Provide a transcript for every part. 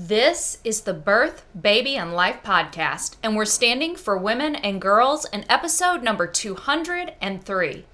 This is the Birth, Baby, and Life podcast, and we're standing for women and girls in episode number 203.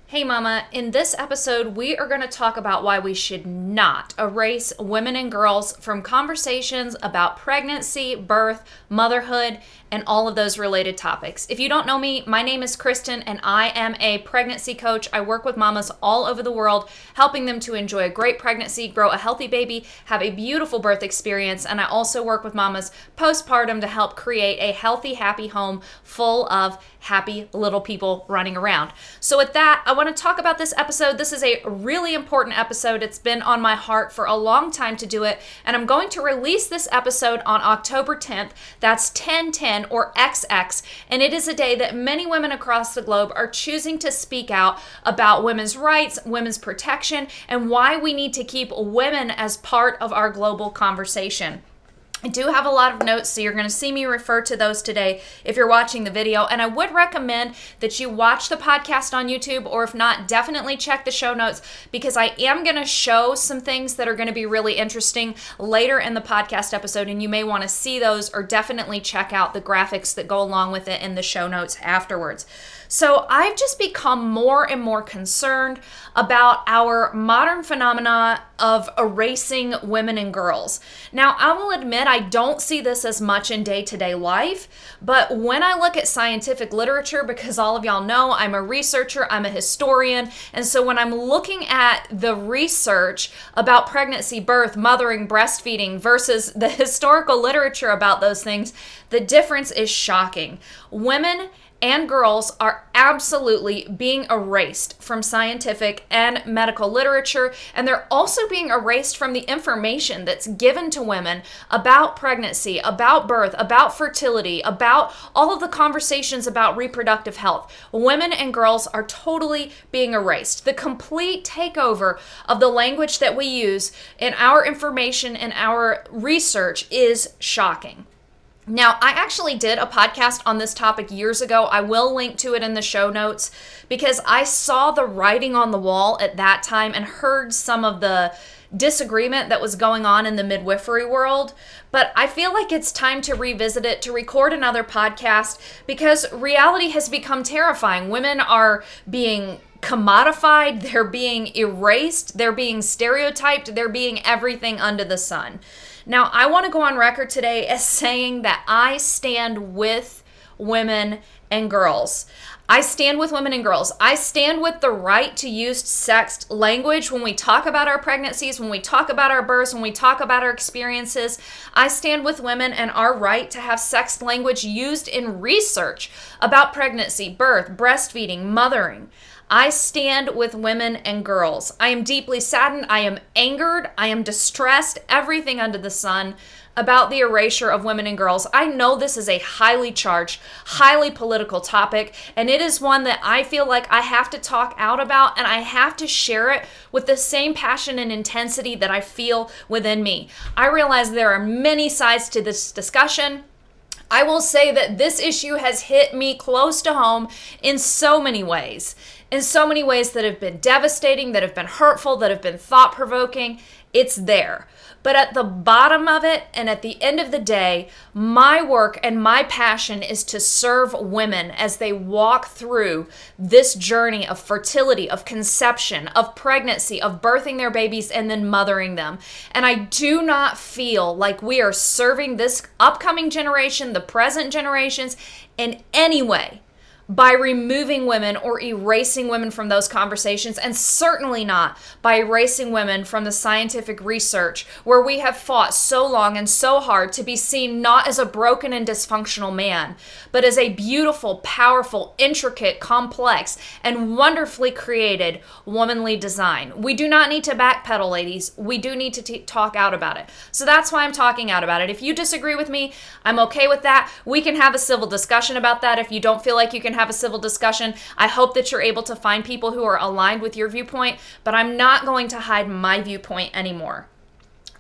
Hey mama, in this episode we are going to talk about why we should not erase women and girls from conversations about pregnancy, birth, motherhood, and all of those related topics. If you don't know me, my name is Kristen and I am a pregnancy coach. I work with mamas all over the world, helping them to enjoy a great pregnancy, grow a healthy baby, have a beautiful birth experience, and I also work with mamas postpartum to help create a healthy, happy home full of happy little people running around. So with that, I want to talk about this episode. This is a really important episode. It's been on my heart for a long time to do it, and I'm going to release this episode on October 10th. That's 10/10 or XX, and it is a day that many women across the globe are choosing to speak out about women's rights, women's protection, and why we need to keep women as part of our global conversation. I do have a lot of notes, so you're going to see me refer to those today if you're watching the video, and I would recommend that you watch the podcast on YouTube, or if not, definitely check the show notes, because I am going to show some things that are going to be really interesting later in the podcast episode, and you may want to see those, or definitely check out the graphics that go along with it in the show notes afterwards. So I've just become more and more concerned about our modern phenomena of erasing women and girls. Now, I will admit I don't see this as much in day-to-day life, but when I look at scientific literature, because all of y'all know I'm a researcher, I'm a historian, and so when I'm looking at the research about pregnancy, birth, mothering, breastfeeding versus the historical literature about those things, the difference is shocking. Women and girls are absolutely being erased from scientific and medical literature, and they're also being erased from the information that's given to women about pregnancy, about birth, about fertility, about all of the conversations about reproductive health. Women and girls are totally being erased. The complete takeover of the language that we use in our information and our research is shocking. Now, I actually did a podcast on this topic years ago. I will link to it in the show notes, because I saw the writing on the wall at that time and heard some of the disagreement that was going on in the midwifery world. But I feel like it's time to revisit it, to record another podcast, because reality has become terrifying. Women are being commodified, they're being erased, they're being stereotyped, they're being everything under the sun. Now, I want to go on record today as saying that I stand with women and girls. I stand with women and girls. I stand with the right to use sexed language when we talk about our pregnancies, when we talk about our births, when we talk about our experiences. I stand with women and our right to have sexed language used in research about pregnancy, birth, breastfeeding, mothering. I stand with women and girls. I am deeply saddened. I am angered. I am distressed, everything under the sun, about the erasure of women and girls. I know this is a highly charged, highly political topic, and it is one that I feel like I have to talk out about, and I have to share it with the same passion and intensity that I feel within me. I realize there are many sides to this discussion. I will say that this issue has hit me close to home in so many ways that have been devastating, that have been hurtful, that have been thought-provoking. It's there. But at the bottom of it, and at the end of the day, my work and my passion is to serve women as they walk through this journey of fertility, of conception, of pregnancy, of birthing their babies and then mothering them. And I do not feel like we are serving this upcoming generation, the present generations, in any way by removing women or erasing women from those conversations, and certainly not by erasing women from the scientific research where we have fought so long and so hard to be seen not as a broken and dysfunctional man, but as a beautiful, powerful, intricate, complex, and wonderfully created womanly design. We do not need to backpedal, ladies. We do need to talk out about it. So that's why I'm talking out about it. If you disagree with me, I'm okay with that. We can have a civil discussion about that. If you don't feel like you can have a civil discussion, I hope that you're able to find people who are aligned with your viewpoint, but I'm not going to hide my viewpoint anymore.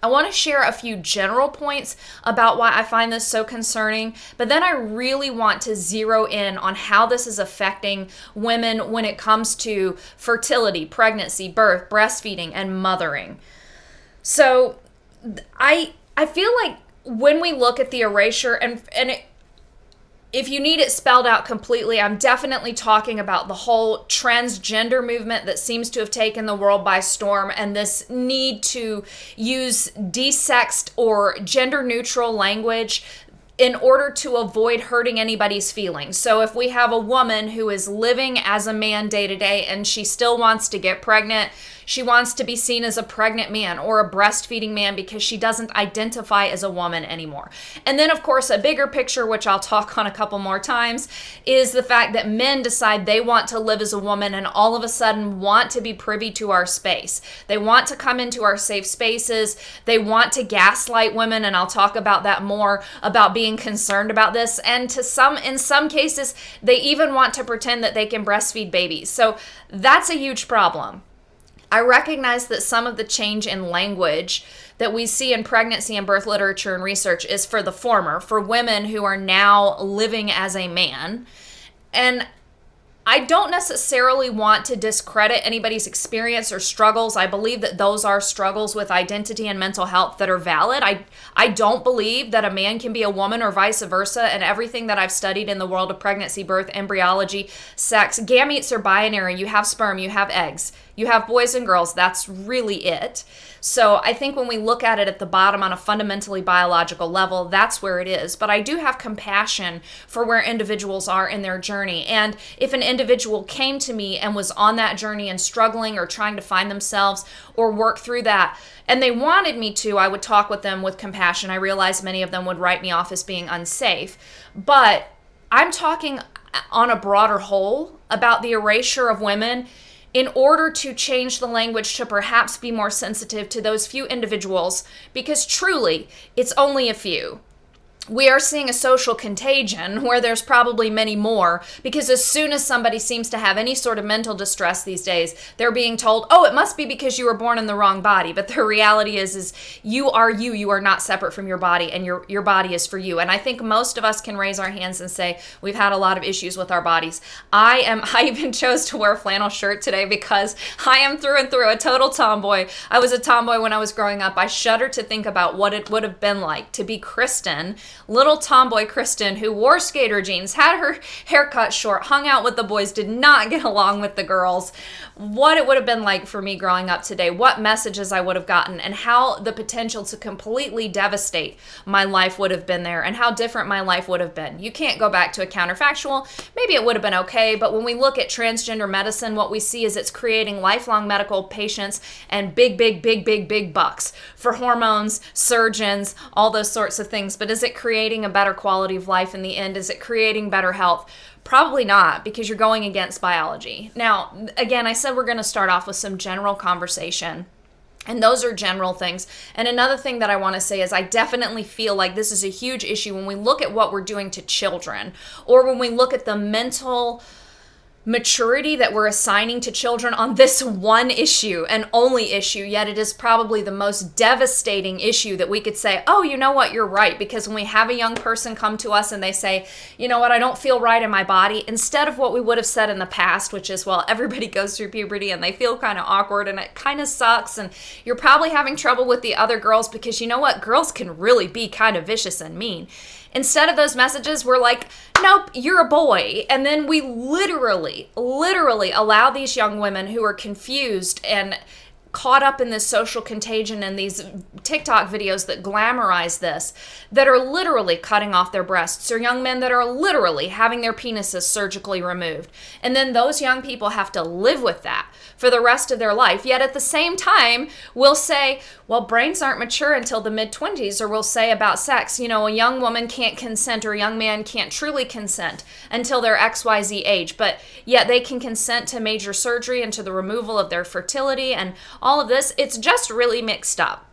I want to share a few general points about why I find this so concerning, but then I really want to zero in on how this is affecting women when it comes to fertility, pregnancy, birth, breastfeeding, and mothering. So I feel like when we look at the erasure, if you need it spelled out completely, I'm definitely talking about the whole transgender movement that seems to have taken the world by storm, and this need to use desexed or gender neutral language in order to avoid hurting anybody's feelings. So if we have a woman who is living as a man day to day and she still wants to get pregnant, she wants to be seen as a pregnant man or a breastfeeding man because she doesn't identify as a woman anymore. And then, of course, a bigger picture, which I'll talk on a couple more times, is the fact that men decide they want to live as a woman and all of a sudden want to be privy to our space. They want to come into our safe spaces. They want to gaslight women, and I'll talk about that more, about being concerned about this. And in some cases, they even want to pretend that they can breastfeed babies. So that's a huge problem. I recognize that some of the change in language that we see in pregnancy and birth literature and research is for the former, for women who are now living as a man. And I don't necessarily want to discredit anybody's experience or struggles. I believe that those are struggles with identity and mental health that are valid. I don't believe that a man can be a woman or vice versa, and everything that I've studied in the world of pregnancy, birth, embryology, sex, gametes are binary. You have sperm, you have eggs, you have boys and girls. That's really it. So I think when we look at it at the bottom on a fundamentally biological level, that's where it is. But I do have compassion for where individuals are in their journey. And if an individual came to me and was on that journey and struggling or trying to find themselves or work through that, and they wanted me to, I would talk with them with compassion. I realized many of them would write me off as being unsafe. But I'm talking on a broader whole about the erasure of women in order to change the language to perhaps be more sensitive to those few individuals, because truly, it's only a few. We are seeing a social contagion where there's probably many more, because as soon as somebody seems to have any sort of mental distress these days, they're being told, oh, it must be because you were born in the wrong body. But the reality is you are not separate from your body, and your body is for you. And I think most of us can raise our hands and say we've had a lot of issues with our bodies. I even chose to wear a flannel shirt today because I am through and through a total tomboy. I was a tomboy when I was growing up. I shudder to think about what it would have been like to be Kristen, little tomboy Kristen, who wore skater jeans, had her hair cut short, hung out with the boys, did not get along with the girls. What it would have been like for me growing up today, what messages I would have gotten, and how the potential to completely devastate my life would have been there, and how different my life would have been. You can't go back to a counterfactual. Maybe it would have been okay, but when we look at transgender medicine, what we see is it's creating lifelong medical patients and big bucks for hormones, surgeons, all those sorts of things. But is it creating a better quality of life in the end? Is it creating better health? Probably not, because you're going against biology. Now, again, I said we're going to start off with some general conversation. And those are general things. And another thing that I want to say is I definitely feel like this is a huge issue when we look at what we're doing to children, or when we look at the mental maturity that we're assigning to children on this one issue and only issue, yet it is probably the most devastating issue that we could say, oh, you know what, you're right. Because when we have a young person come to us and they say, you know what, I don't feel right in my body, instead of what we would have said in the past, which is, well, everybody goes through puberty and they feel kind of awkward and it kind of sucks, and you're probably having trouble with the other girls because you know what, girls can really be kind of vicious and mean. Instead of those messages, we're like, nope, you're a boy. And then we literally allow these young women who are confused and caught up in this social contagion and these TikTok videos that glamorize this, that are literally cutting off their breasts, or young men that are literally having their penises surgically removed. And then those young people have to live with that for the rest of their life. Yet at the same time, we'll say, well, brains aren't mature until the mid-20s, or we'll say about sex, you know, a young woman can't consent, or a young man can't truly consent until their XYZ age, but yet they can consent to major surgery and to the removal of their fertility and all of this. It's just really mixed up.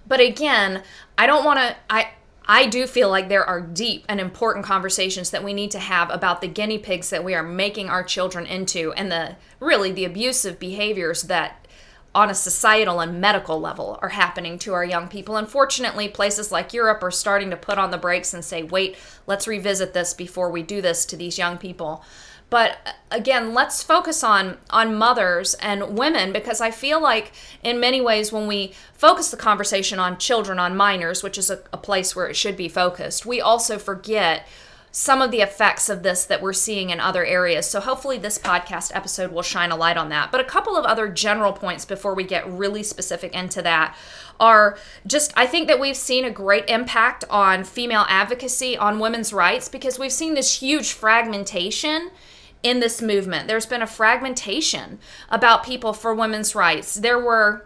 But again, I do feel like there are deep and important conversations that we need to have about the guinea pigs that we are making our children into, and the abusive behaviors that on a societal and medical level are happening to our young people. Unfortunately, places like Europe are starting to put on the brakes and say, wait, let's revisit this before we do this to these young people. But again, let's focus on mothers and women, because I feel like in many ways when we focus the conversation on children, on minors, which is a place where it should be focused, we also forget some of the effects of this that we're seeing in other areas. So hopefully this podcast episode will shine a light on that. But a couple of other general points before we get really specific into that are just, I think that we've seen a great impact on female advocacy, on women's rights, because we've seen this huge fragmentation in this movement. There's been a fragmentation about people for women's rights. There were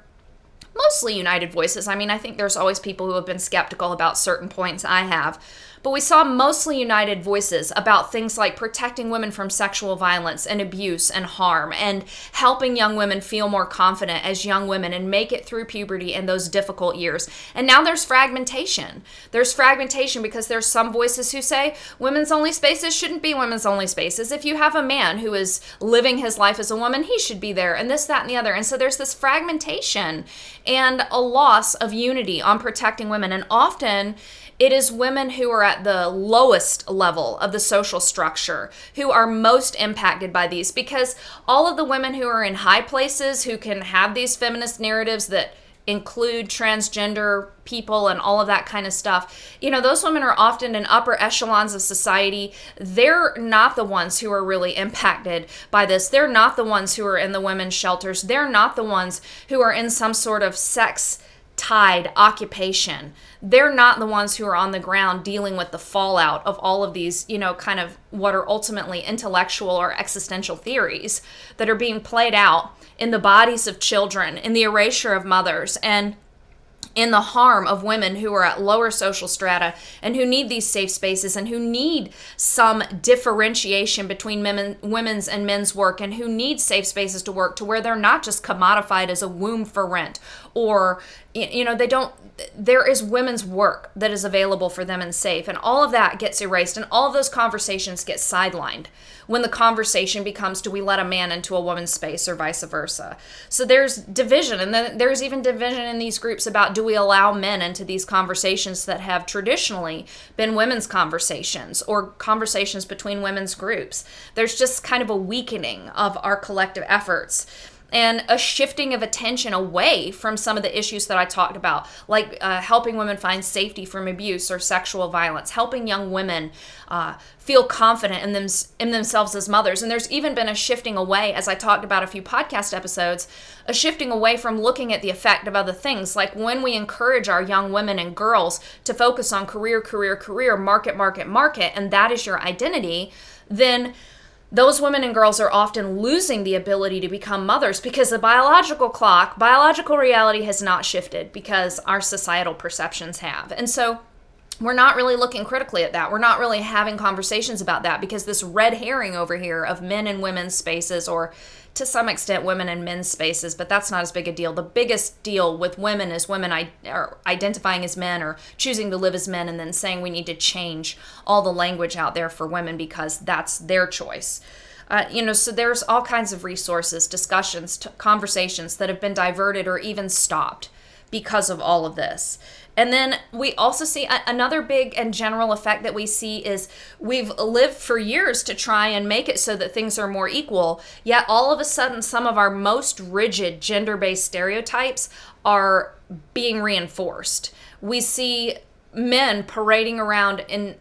mostly united voices. I mean, I think there's always people who have been skeptical about certain points. I have. But we saw mostly united voices about things like protecting women from sexual violence and abuse and harm, and helping young women feel more confident as young women and make it through puberty and those difficult years. And now there's fragmentation. There's fragmentation because there's some voices who say women's only spaces shouldn't be women's only spaces. If you have a man who is living his life as a woman, he should be there, and this, that, and the other. And so there's this fragmentation and a loss of unity on protecting women. And often it is women who are at the lowest level of the social structure who are most impacted by these, because all of the women who are in high places who can have these feminist narratives that include transgender people and all of that kind of stuff, you know, those women are often in upper echelons of society. They're not the ones who are really impacted by this. They're not the ones who are in the women's shelters. They're not the ones who are in some sort of sex-tied occupation. They're not the ones who are on the ground dealing with the fallout of all of these, you know, kind of what are ultimately intellectual or existential theories that are being played out in the bodies of children, in the erasure of mothers, and in the harm of women who are at lower social strata and who need these safe spaces and who need some differentiation between women's and men's work, and who need safe spaces to work to where they're not just commodified as a womb for rent, or, you know, there is women's work that is available for them and safe, and all of that gets erased, and all of those conversations get sidelined when the conversation becomes, do we let a man into a woman's space or vice versa? So there's division, and then there's even division in these groups about, do we allow men into these conversations that have traditionally been women's conversations or conversations between women's groups? There's just kind of a weakening of our collective efforts and a shifting of attention away from some of the issues that I talked about, like helping women find safety from abuse or sexual violence, helping young women feel confident in themselves as mothers. And there's even been a shifting away, as I talked about a few podcast episodes, a shifting away from looking at the effect of other things. Like when we encourage our young women and girls to focus on career, market, and that is your identity, then those women and girls are often losing the ability to become mothers, because the biological reality has not shifted, because our societal perceptions have. And so we're not really looking critically at that. We're not really having conversations about that, because this red herring over here of men and women's spaces, or to some extent women and men's spaces, but that's not as big a deal. The biggest deal with women is women are identifying as men or choosing to live as men, and then saying we need to change all the language out there for women because that's their choice. So there's all kinds of resources, discussions, conversations that have been diverted or even stopped because of all of this. And then we also see another big and general effect that we see is we've lived for years to try and make it so that things are more equal, yet all of a sudden some of our most rigid gender-based stereotypes are being reinforced. We see men parading around in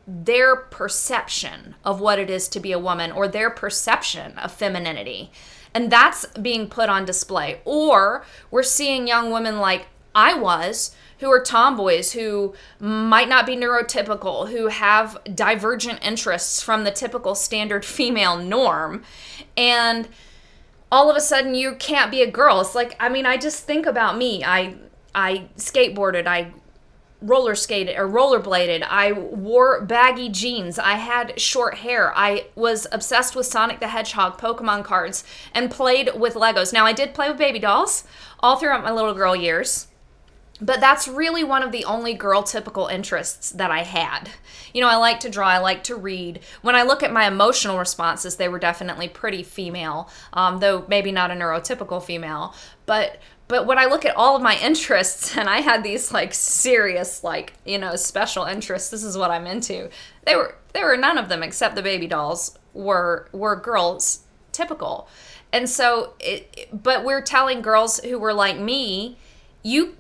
their perception of what it is to be a woman, or their perception of femininity, and that's being put on display. Or we're seeing young women like I was, who are tomboys, who might not be neurotypical, who have divergent interests from the typical standard female norm, and all of a sudden you can't be a girl. It's like, I mean, I just think about me. I skateboarded, I roller skated or rollerbladed, I wore baggy jeans, I had short hair, I was obsessed with Sonic the Hedgehog Pokemon cards, and played with Legos. Now, I did play with baby dolls all throughout my little girl years. But that's really one of the only girl typical interests that I had. I like to draw, I like to read. When I look at my emotional responses, they were definitely pretty female, though maybe not a neurotypical female. But when I look at all of my interests, and I had these like serious, like, special interests, this is what I'm into. They were none of them except the baby dolls were girls typical. And so, but we're telling girls who were like me, you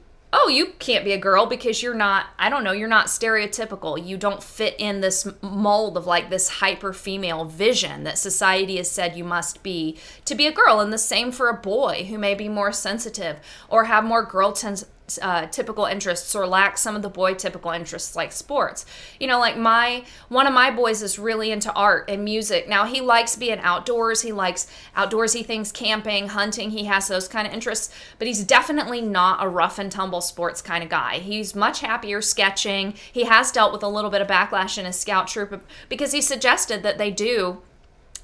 can't be a girl because you're not stereotypical. You don't fit in this mold of like this hyper female vision that society has said you must be to be a girl. And the same for a boy who may be more sensitive or have more typical interests or lack some of the boy typical interests like sports. Like one of my boys is really into art and music. Now he likes being outdoors. He likes outdoorsy things, camping, hunting. He has those kind of interests, but he's definitely not a rough and tumble sports kind of guy. He's much happier sketching. He has dealt with a little bit of backlash in his scout troop because he suggested that they do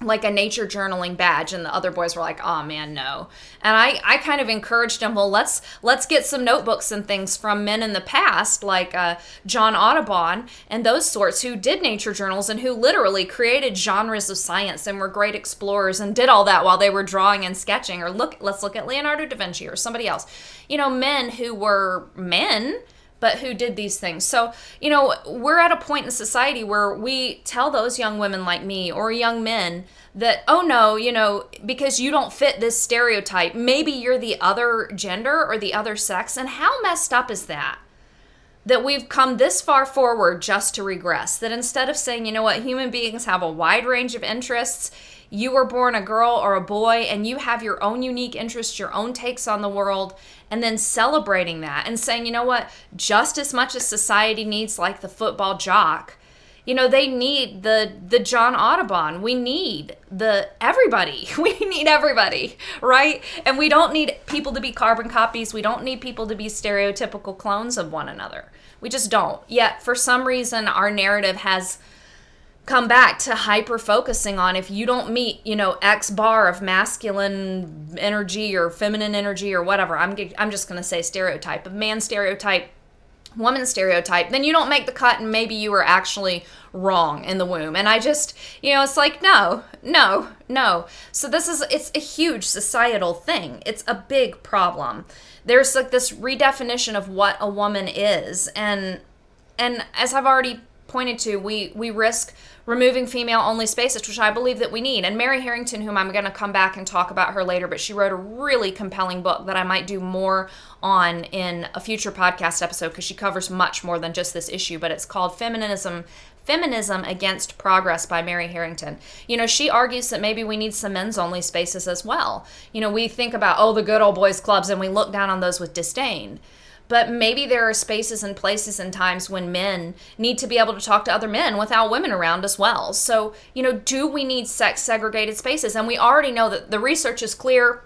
like a nature journaling badge, and the other boys were like, oh man, no. And I kind of encouraged him, well, let's get some notebooks and things from men in the past, like John Audubon and those sorts, who did nature journals and who literally created genres of science and were great explorers and did all that while they were drawing and sketching. Or let's look at Leonardo da Vinci or somebody else. Men who were men, but who did these things. So, we're at a point in society where we tell those young women like me or young men that, oh no, because you don't fit this stereotype, maybe you're the other gender or the other sex. And how messed up is that? That we've come this far forward just to regress. That instead of saying, human beings have a wide range of interests, you were born a girl or a boy and you have your own unique interests, your own takes on the world, and then celebrating that and saying, just as much as society needs like the football jock, they need the John Audubon. We need everybody. We need everybody, right? And we don't need people to be carbon copies. We don't need people to be stereotypical clones of one another. We just don't. Yet, for some reason, our narrative has come back to hyper focusing on if you don't meet, X bar of masculine energy or feminine energy or whatever. I'm just going to say stereotype, of man stereotype, woman stereotype, then you don't make the cut and maybe you were actually wrong in the womb. And I just, it's like, no. So it's a huge societal thing. It's a big problem. There's like this redefinition of what a woman is. And as I've already pointed to, we risk removing female-only spaces, which I believe that we need. And Mary Harrington, whom I'm going to come back and talk about her later, but she wrote a really compelling book that I might do more on in a future podcast episode because she covers much more than just this issue, but it's called Feminism Against Progress by Mary Harrington. She argues that maybe we need some men's-only spaces as well. We think about, the good old boys clubs, and we look down on those with disdain. But maybe there are spaces and places and times when men need to be able to talk to other men without women around as well. So, do we need sex segregated spaces? And we already know that the research is clear,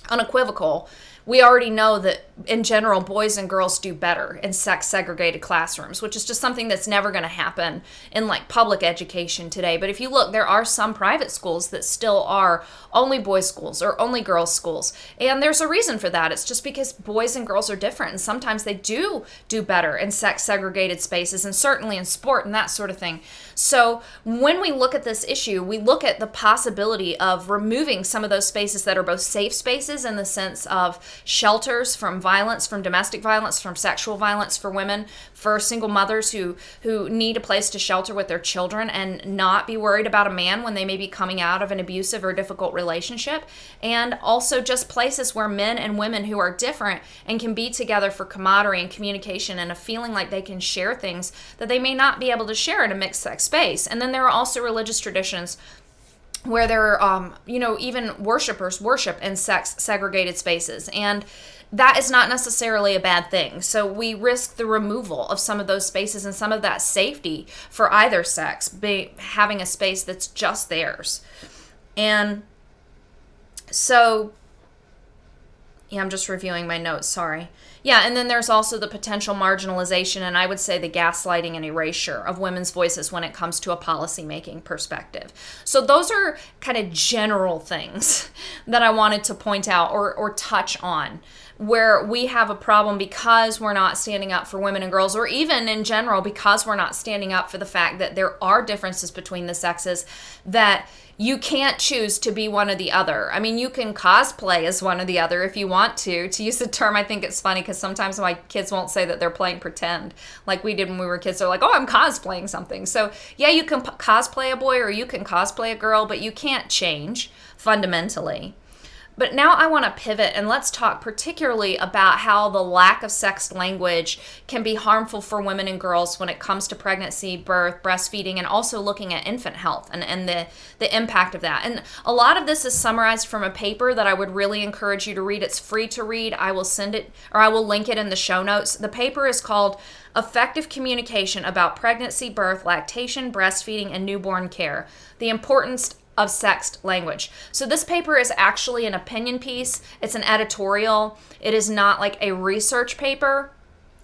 unequivocal. We already know that in general, boys and girls do better in sex segregated classrooms, which is just something that's never going to happen in like public education today. But if you look, there are some private schools that still are only boys schools or only girls schools. And there's a reason for that. It's just because boys and girls are different. And sometimes they do better in sex segregated spaces and certainly in sport and that sort of thing. So when we look at this issue, we look at the possibility of removing some of those spaces that are both safe spaces in the sense of shelters from violence, from domestic violence, from sexual violence for women, for single mothers who need a place to shelter with their children and not be worried about a man when they may be coming out of an abusive or difficult relationship. And also just places where men and women who are different and can be together for camaraderie and communication and a feeling like they can share things that they may not be able to share in a mixed sex space. And then there are also religious traditions where there are, even worshipers worship in sex segregated spaces. And that is not necessarily a bad thing. So we risk the removal of some of those spaces and some of that safety for either sex, having a space that's just theirs. And so Yeah, I'm just reviewing my notes, sorry. Yeah, and then there's also the potential marginalization, and I would say the gaslighting and erasure of women's voices when it comes to a policymaking perspective. So those are kind of general things that I wanted to point out or touch on, where we have a problem because we're not standing up for women and girls, or even in general because we're not standing up for the fact that there are differences between the sexes, that you can't choose to be one or the other. I mean, you can cosplay as one or the other if you want to. To use the term, I think it's funny because sometimes my kids won't say that they're playing pretend like we did when we were kids. They're like, oh, I'm cosplaying something. So yeah, you can cosplay a boy or you can cosplay a girl, but you can't change fundamentally. But now I want to pivot and let's talk particularly about how the lack of sex language can be harmful for women and girls when it comes to pregnancy, birth, breastfeeding, and also looking at infant health and the impact of that. And a lot of this is summarized from a paper that I would really encourage you to read. It's free to read. I will send it, or I will link it in the show notes. The paper is called Effective Communication About Pregnancy, Birth, Lactation, Breastfeeding, and Newborn Care: The Importance of Sexed Language. So this paper is actually an opinion piece. It's an editorial. It is not like a research paper,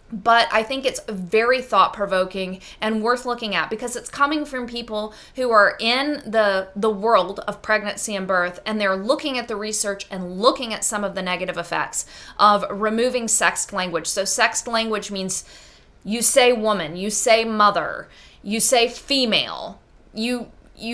but I think it's very thought-provoking and worth looking at because it's coming from people who are in the world of pregnancy and birth, and they're looking at the research and looking at some of the negative effects of removing sexed language. So sexed language means you say woman, you say mother, you say female, you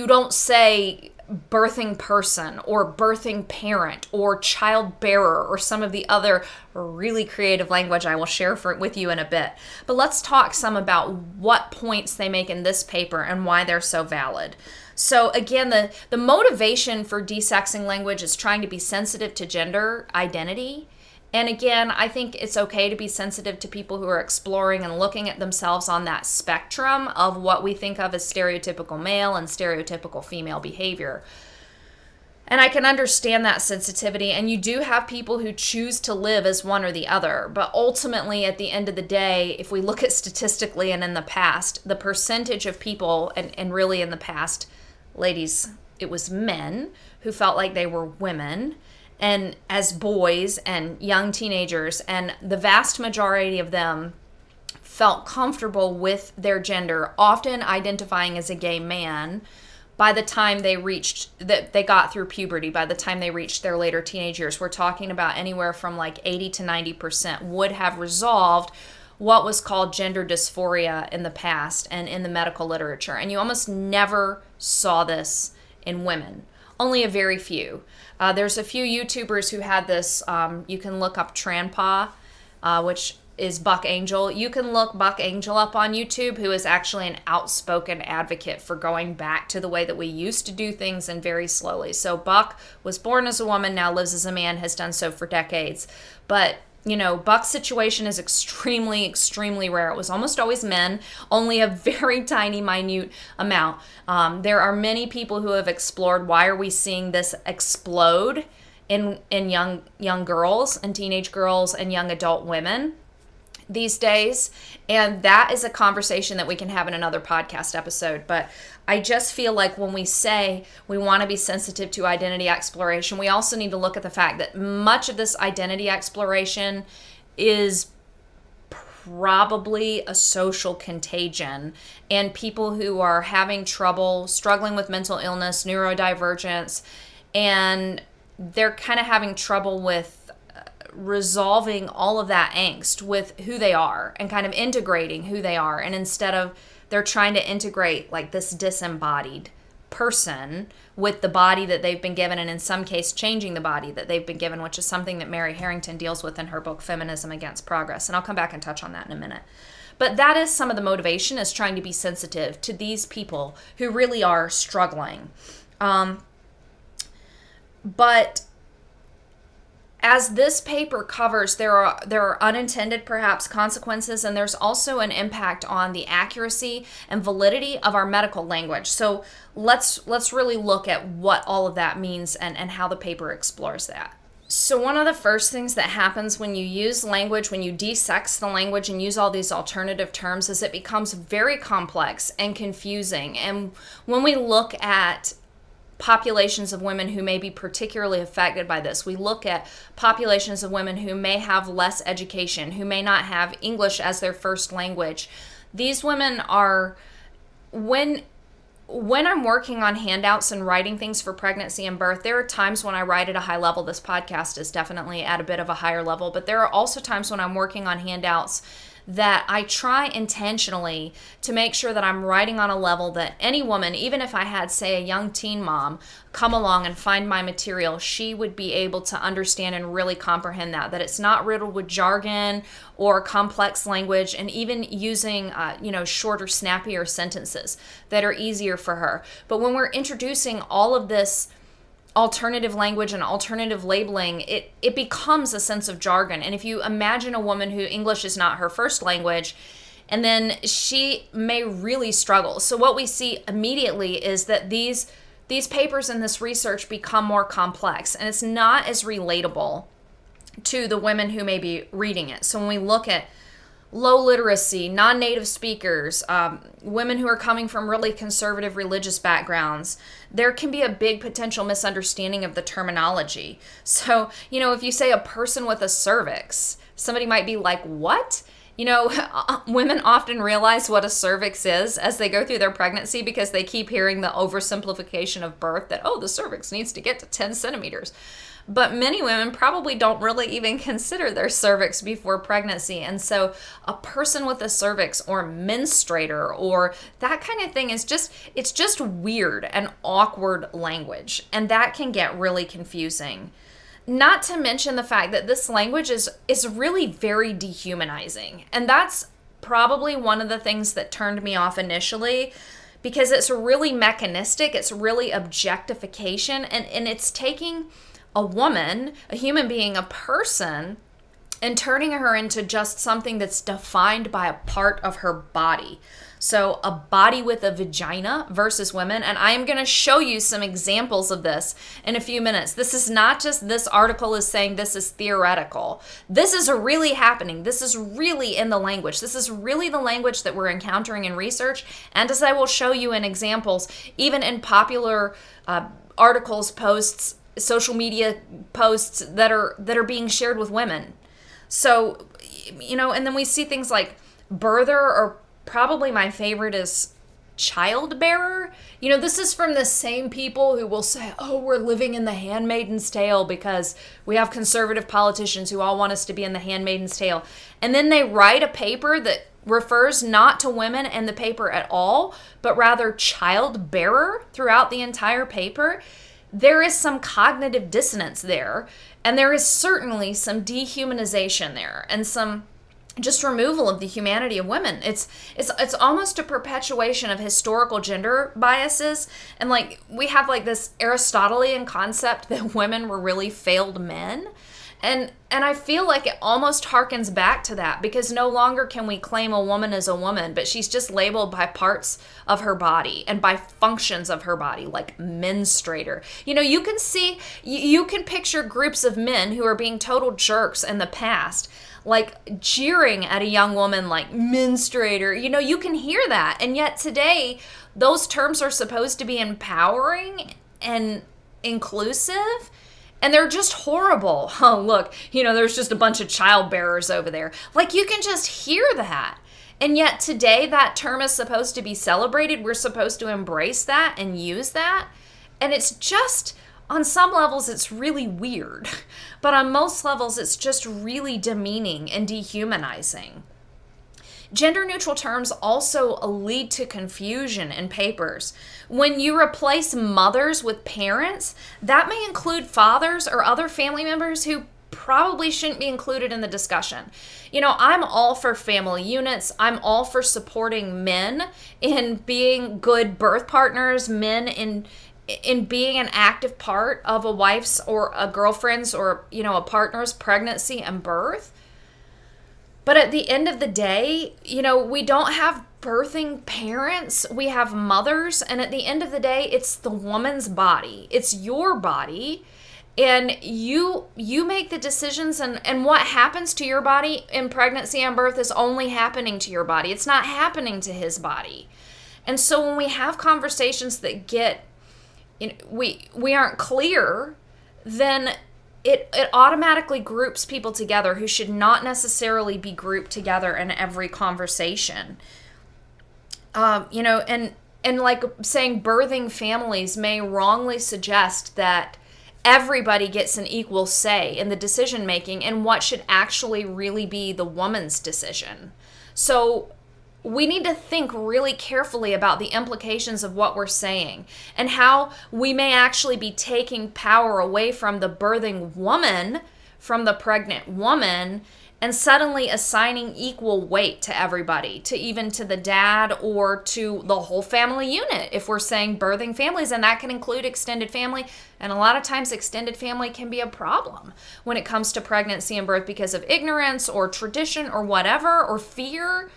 don't say birthing person or birthing parent or child bearer or some of the other really creative language I will share with you in a bit. But let's talk some about what points they make in this paper and why they're so valid. So again, the motivation for desexing language is trying to be sensitive to gender identity. And again, I think it's okay to be sensitive to people who are exploring and looking at themselves on that spectrum of what we think of as stereotypical male and stereotypical female behavior. And I can understand that sensitivity, and you do have people who choose to live as one or the other. But ultimately, at the end of the day, if we look at statistically and in the past, the percentage of people, and really in the past, ladies, it was men who felt like they were women, and as boys and young teenagers, and the vast majority of them felt comfortable with their gender, often identifying as a gay man by the time they got through puberty, by the time they reached their later teenage years. We're talking about anywhere from like 80 to 90% would have resolved what was called gender dysphoria in the past and in the medical literature. And you almost never saw this in women. Only a very few. There's a few YouTubers who had this. You can look up Tranpa, which is Buck Angel. You can look Buck Angel up on YouTube, who is actually an outspoken advocate for going back to the way that we used to do things and very slowly. So Buck was born as a woman, now lives as a man, has done so for decades. But you know, Buck's situation is extremely, extremely rare. It was almost always men, only a very tiny, minute amount. There are many people who have explored why are we seeing this explode in young girls and teenage girls and young adult women these days. And that is a conversation that we can have in another podcast episode. But I just feel like when we say we want to be sensitive to identity exploration, we also need to look at the fact that much of this identity exploration is probably a social contagion, and people who are having trouble, struggling with mental illness, neurodivergence, and they're kind of having trouble with resolving all of that angst with who they are and kind of integrating who they are. And instead of, they're trying to integrate like this disembodied person with the body that they've been given, and in some case changing the body that they've been given, which is something that Mary Harrington deals with in her book Feminism Against Progress. And I'll come back and touch on that in a minute. But that is some of the motivation, is trying to be sensitive to these people who really are struggling. But as this paper covers, there are unintended, perhaps, consequences, and there's also an impact on the accuracy and validity of our medical language. So let's really look at what all of that means and how the paper explores that. So one of the first things that happens when you use language, when you desex the language and use all these alternative terms, is it becomes very complex and confusing. And when we look at populations of women who may be particularly affected by this. We look at populations of women who may have less education, who may not have English as their first language. These women are, when I'm working on handouts and writing things for pregnancy and birth, there are times when I write at a high level. This podcast is definitely at a bit of a higher level, but there are also times when I'm working on handouts that I try intentionally to make sure that I'm writing on a level that any woman, even if I had, say, a young teen mom come along and find my material, she would be able to understand and really comprehend that it's not riddled with jargon or complex language, and even using, shorter, snappier sentences that are easier for her. But when we're introducing all of this alternative language and alternative labeling, it becomes a sense of jargon. And if you imagine a woman who English is not her first language, and then she may really struggle. So what we see immediately is that these papers and this research become more complex, and it's not as relatable to the women who may be reading it. So when we look at low literacy, non-native speakers, women who are coming from really conservative religious backgrounds, there can be a big potential misunderstanding of the terminology. So, if you say a person with a cervix, somebody might be like, what? Women often realize what a cervix is as they go through their pregnancy because they keep hearing the oversimplification of birth that, the cervix needs to get to 10 centimeters. But many women probably don't really even consider their cervix before pregnancy. And so a person with a cervix or menstruator or that kind of thing it's just weird and awkward language. And that can get really confusing. Not to mention the fact that this language is really very dehumanizing. And that's probably one of the things that turned me off initially, because it's really mechanistic, it's really objectification, and it's taking a woman, a human being, a person, and turning her into just something that's defined by a part of her body. So a body with a vagina versus women. And I am going to show you some examples of this in a few minutes. This is not just this article is saying this is theoretical. This is really happening. This is really in the language. This is really the language that we're encountering in research. And as I will show you in examples, even in popular articles, posts, social media posts that are being shared with women. So, and then we see things like birther, or probably my favorite is childbearer. This is from the same people who will say, we're living in the Handmaid's Tale because we have conservative politicians who all want us to be in the Handmaid's Tale. And then they write a paper that refers not to women in the paper at all, but rather childbearer throughout the entire paper. There is some cognitive dissonance there, and there is certainly some dehumanization there, and some just removal of the humanity of women. It's almost a perpetuation of historical gender biases, and we have this Aristotelian concept that women were really failed men. And I feel like it almost harkens back to that, because no longer can we claim a woman as a woman, but she's just labeled by parts of her body and by functions of her body, like menstruator. You can picture groups of men who are being total jerks in the past, jeering at a young woman like menstruator. You can hear that. And yet today, those terms are supposed to be empowering and inclusive. And they're just horrible. Oh, look, there's just a bunch of childbearers over there. You can just hear that. And yet today, that term is supposed to be celebrated. We're supposed to embrace that and use that. And it's just, on some levels, it's really weird. But on most levels, it's just really demeaning and dehumanizing. Gender-neutral terms also lead to confusion in papers. When you replace mothers with parents, that may include fathers or other family members who probably shouldn't be included in the discussion. I'm all for family units. I'm all for supporting men in being good birth partners, men in being an active part of a wife's or a girlfriend's or, a partner's pregnancy and birth. But at the end of the day, we don't have birthing parents, we have mothers, and at the end of the day, it's the woman's body. It's your body, and you make the decisions, and what happens to your body in pregnancy and birth is only happening to your body. It's not happening to his body. And so when we have conversations that get we aren't clear, then it automatically groups people together who should not necessarily be grouped together in every conversation. And like saying birthing families may wrongly suggest that everybody gets an equal say in the decision making and what should actually really be the woman's decision. So we need to think really carefully about the implications of what we're saying and how we may actually be taking power away from the birthing woman, from the pregnant woman, and suddenly assigning equal weight to everybody, to even to the dad or to the whole family unit, if we're saying birthing families, and that can include extended family. And a lot of times extended family can be a problem when it comes to pregnancy and birth because of ignorance or tradition or whatever, or fear.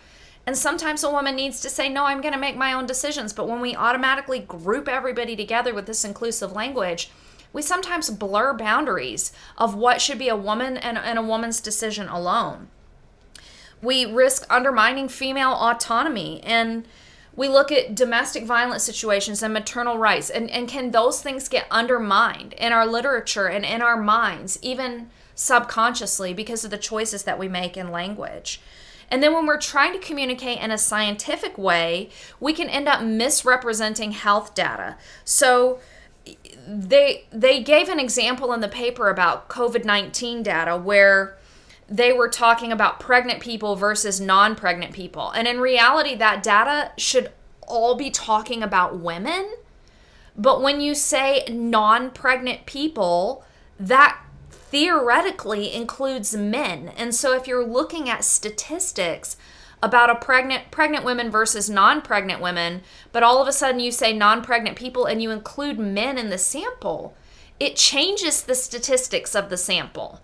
And sometimes a woman needs to say, no, I'm going to make my own decisions. But when we automatically group everybody together with this inclusive language, we sometimes blur boundaries of what should be a woman and a woman's decision alone. We risk undermining female autonomy, and we look at domestic violence situations and maternal rights, and can those things get undermined in our literature and in our minds, even subconsciously, because of the choices that we make in language. And then when we're trying to communicate in a scientific way, we can end up misrepresenting health data. So they gave an example in the paper about COVID-19 data where they were talking about pregnant people versus non-pregnant people. And in reality, that data should all be talking about women. But when you say non-pregnant people, that theoretically includes men. And so if you're looking at statistics about a pregnant women versus non-pregnant women, but all of a sudden you say non-pregnant people and you include men in the sample, it changes the statistics of the sample.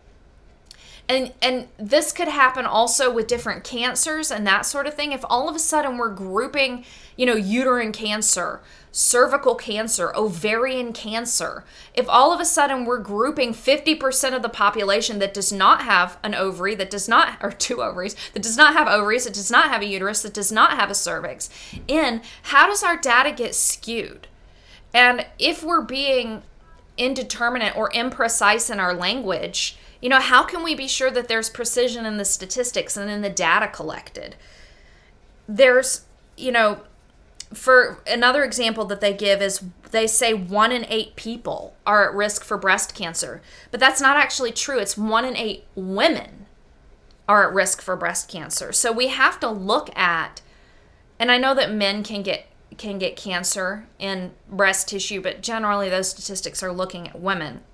And this could happen also with different cancers and that sort of thing. If all of a sudden we're grouping, uterine cancer, cervical cancer, ovarian cancer, if all of a sudden we're grouping 50% of the population that does not have an ovary, or two ovaries, that does not have ovaries, that does not have a uterus, that does not have a cervix, how does our data get skewed? And if we're being indeterminate or imprecise in our language, how can we be sure that there's precision in the statistics and in the data collected? There's, for another example that they give is they say 1 in 8 people are at risk for breast cancer, but that's not actually true. It's 1 in 8 women are at risk for breast cancer. So we have to look at, and I know that men can get cancer in breast tissue, but generally those statistics are looking at women.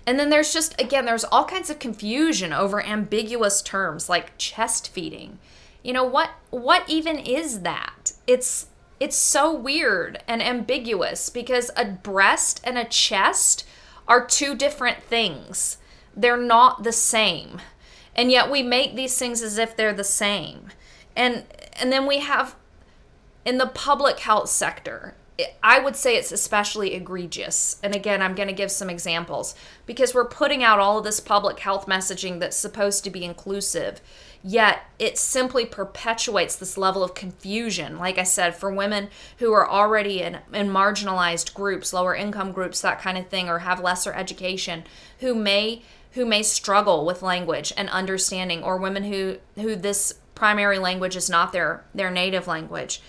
And then there's there's all kinds of confusion over ambiguous terms like chest feeding. What even is that? It's so weird and ambiguous because a breast and a chest are two different things. They're not the same. And yet we make these things as if they're the same. And then we have, in the public health sector, I would say it's especially egregious. And again, I'm going to give some examples because we're putting out all of this public health messaging that's supposed to be inclusive, yet it simply perpetuates this level of confusion. Like I said, for women who are already in marginalized groups, lower income groups, that kind of thing, or have lesser education, who may struggle with language and understanding, or women who this primary language is not their native language.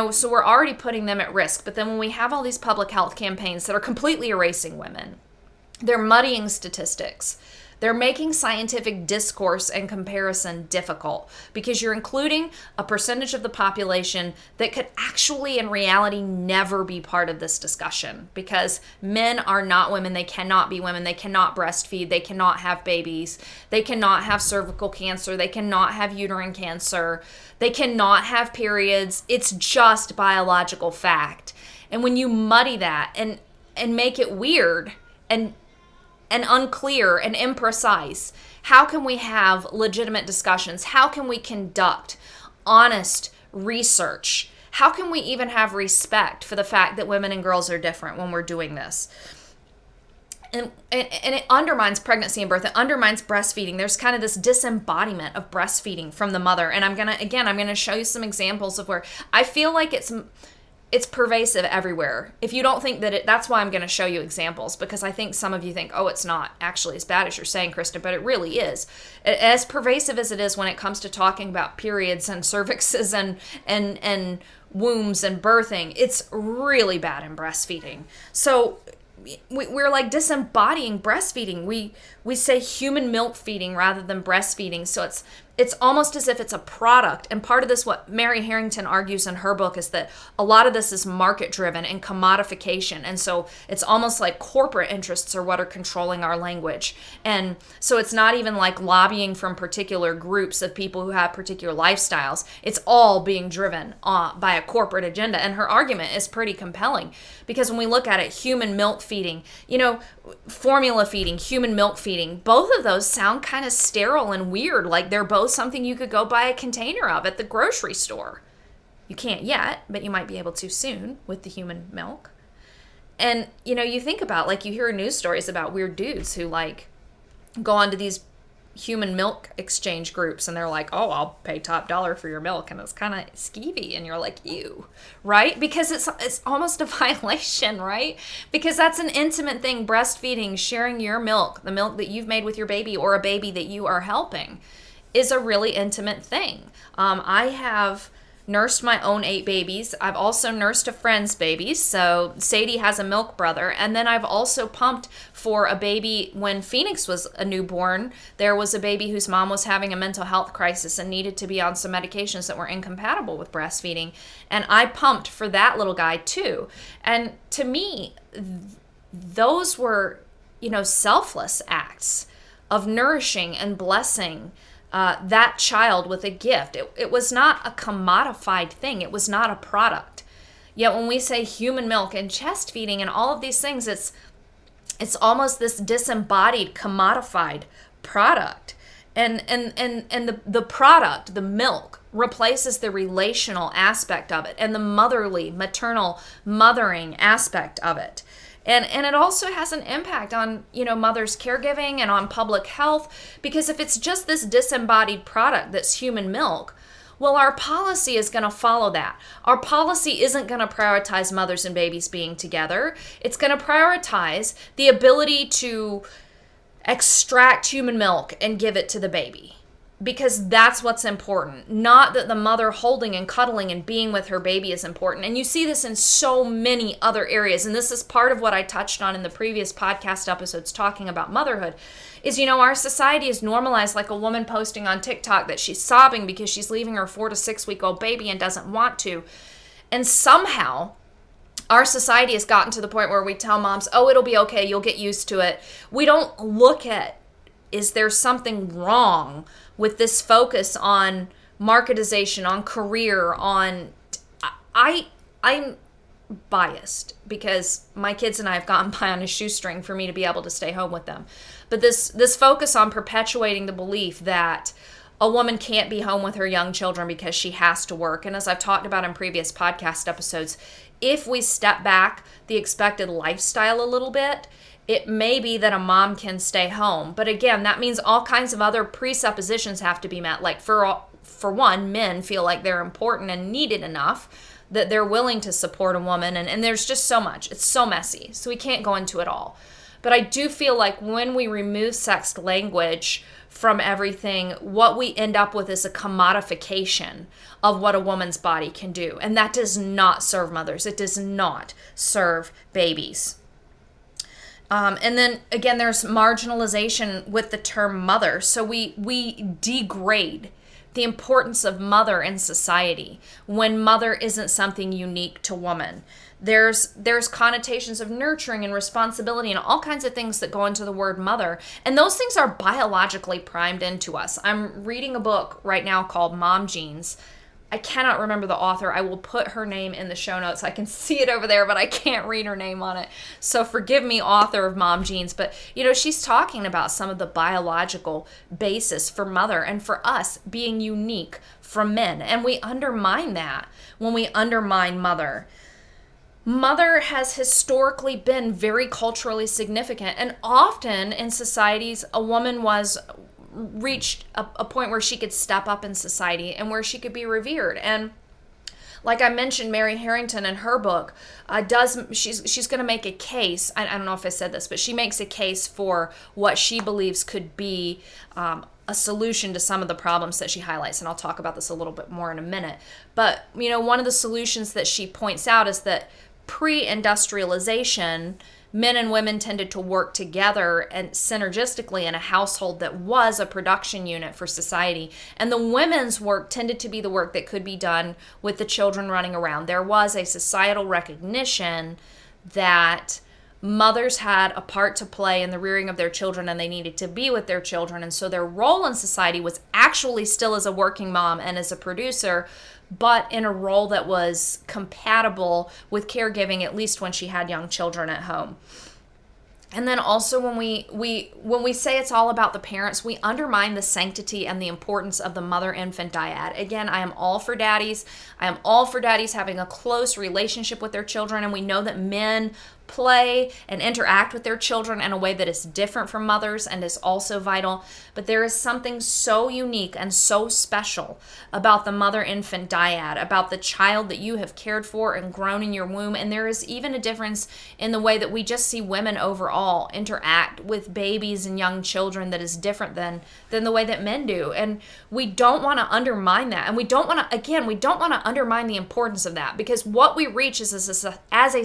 So we're already putting them at risk. But then when we have all these public health campaigns that are completely erasing women, they're muddying statistics. They're making scientific discourse and comparison difficult because you're including a percentage of the population that could actually, in reality, never be part of this discussion because men are not women. They cannot be women. They cannot breastfeed. They cannot have babies. They cannot have cervical cancer. They cannot have uterine cancer. They cannot have periods. It's just biological fact. And when you muddy that and make it weird and unclear and imprecise, how can we have legitimate discussions? How can we conduct honest research? How can we even have respect for the fact that women and girls are different when we're doing this? And it undermines pregnancy and birth. It undermines breastfeeding. There's kind of this disembodiment of breastfeeding from the mother. And I'm going to show you some examples of where I feel like it's pervasive everywhere. If you don't think that that's why I'm going to show you examples, because I think some of you think, oh, it's not actually as bad as you're saying, Kristen, but it really is. As pervasive as it is when it comes to talking about periods and cervixes and wombs and birthing, it's really bad in breastfeeding. So we're like disembodying breastfeeding. We say human milk feeding rather than breastfeeding. So it's almost as if it's a product. And part of this, what Mary Harrington argues in her book, is that a lot of this is market driven and commodification. And so it's almost like corporate interests are what are controlling our language. And so it's not even like lobbying from particular groups of people who have particular lifestyles. It's all being driven by a corporate agenda. And her argument is pretty compelling, because when we look at it, human milk feeding, formula feeding, human milk feeding, both of those sound kind of sterile and weird. Like they're both something you could go buy a container of at the grocery store. You can't yet, but you might be able to soon with the human milk. And, you think about, like, you hear news stories about weird dudes who, like, go onto these human milk exchange groups and they're like, oh, I'll pay top dollar for your milk. And it's kind of skeevy. And you're like, ew, right? Because it's almost a violation, right? Because that's an intimate thing. Breastfeeding, sharing your milk, the milk that you've made with your baby or a baby that you are helping, is a really intimate thing. I have nursed my own 8 babies. I've also nursed a friend's babies. So Sadie has a milk brother. And then I've also pumped for a baby when Phoenix was a newborn. There was a baby whose mom was having a mental health crisis and needed to be on some medications that were incompatible with breastfeeding. And I pumped for that little guy too. And to me, those were, selfless acts of nourishing and blessing that child with a gift. It was not a commodified thing. It was not a product. Yet when we say human milk and chest feeding and all of these things, it's almost this disembodied, commodified product. And the product, the milk, replaces the relational aspect of it and the motherly, maternal, mothering aspect of it. And it also has an impact on, mothers' caregiving and on public health, because if it's just this disembodied product that's human milk, well, our policy is going to follow that. Our policy isn't going to prioritize mothers and babies being together. It's going to prioritize the ability to extract human milk and give it to the baby, because that's what's important. Not that the mother holding and cuddling and being with her baby is important. And you see this in so many other areas. And this is part of what I touched on in the previous podcast episodes talking about motherhood, is, our society is normalized, like a woman posting on TikTok that she's sobbing because she's leaving her 4 to 6 week old baby and doesn't want to. And somehow our society has gotten to the point where we tell moms, oh, it'll be okay, you'll get used to it. We don't look at, is there something wrong with this focus on marketization, on career, on... I'm biased because my kids and I have gotten by on a shoestring for me to be able to stay home with them. But this focus on perpetuating the belief that a woman can't be home with her young children because she has to work. And as I've talked about in previous podcast episodes, if we step back the expected lifestyle a little bit, it may be that a mom can stay home. But again, that means all kinds of other presuppositions have to be met. Like for one, men feel like they're important and needed enough that they're willing to support a woman. And there's just so much. It's so messy. So we can't go into it all. But I do feel like when we remove sex language from everything, what we end up with is a commodification of what a woman's body can do. And that does not serve mothers. It does not serve babies. And then again, there's marginalization with the term mother. So we degrade the importance of mother in society when mother isn't something unique to woman. There's connotations of nurturing and responsibility and all kinds of things that go into the word mother. And those things are biologically primed into us. I'm reading a book right now called Mom Genes. I cannot remember the author. I will put her name in the show notes. I can see it over there, but I can't read her name on it. So forgive me, author of Mom Genes. But, she's talking about some of the biological basis for mother and for us being unique from men. And we undermine that when we undermine mother. Mother has historically been very culturally significant. And often in societies, a woman was reached a point where she could step up in society and where she could be revered. And Like I mentioned, Mary Harrington in her book she's going to make a case. I don't know if I said this, but she makes a case for what she believes could be a solution to some of the problems that she highlights. And I'll talk about this a little bit more in a minute. But, one of the solutions that she points out is that pre-industrialization, men and women tended to work together and synergistically in a household that was a production unit for society. And the women's work tended to be the work that could be done with the children running around. There was a societal recognition that mothers had a part to play in the rearing of their children, and they needed to be with their children. And so their role in society was actually still as a working mom and as a producer, but in a role that was compatible with caregiving, at least when she had young children at home. And then also when we say it's all about the parents, we undermine the sanctity and the importance of the mother-infant dyad. Again, I am all for daddies. I am all for daddies having a close relationship with their children, and we know that men play and interact with their children in a way that is different from mothers and is also vital. But there is something so unique and so special about the mother-infant dyad, about the child that you have cared for and grown in your womb. And there is even a difference in the way that we just see women overall interact with babies and young children that is different than the way that men do. And we don't want to undermine that. And we don't want to undermine the importance of that, because what we reach as a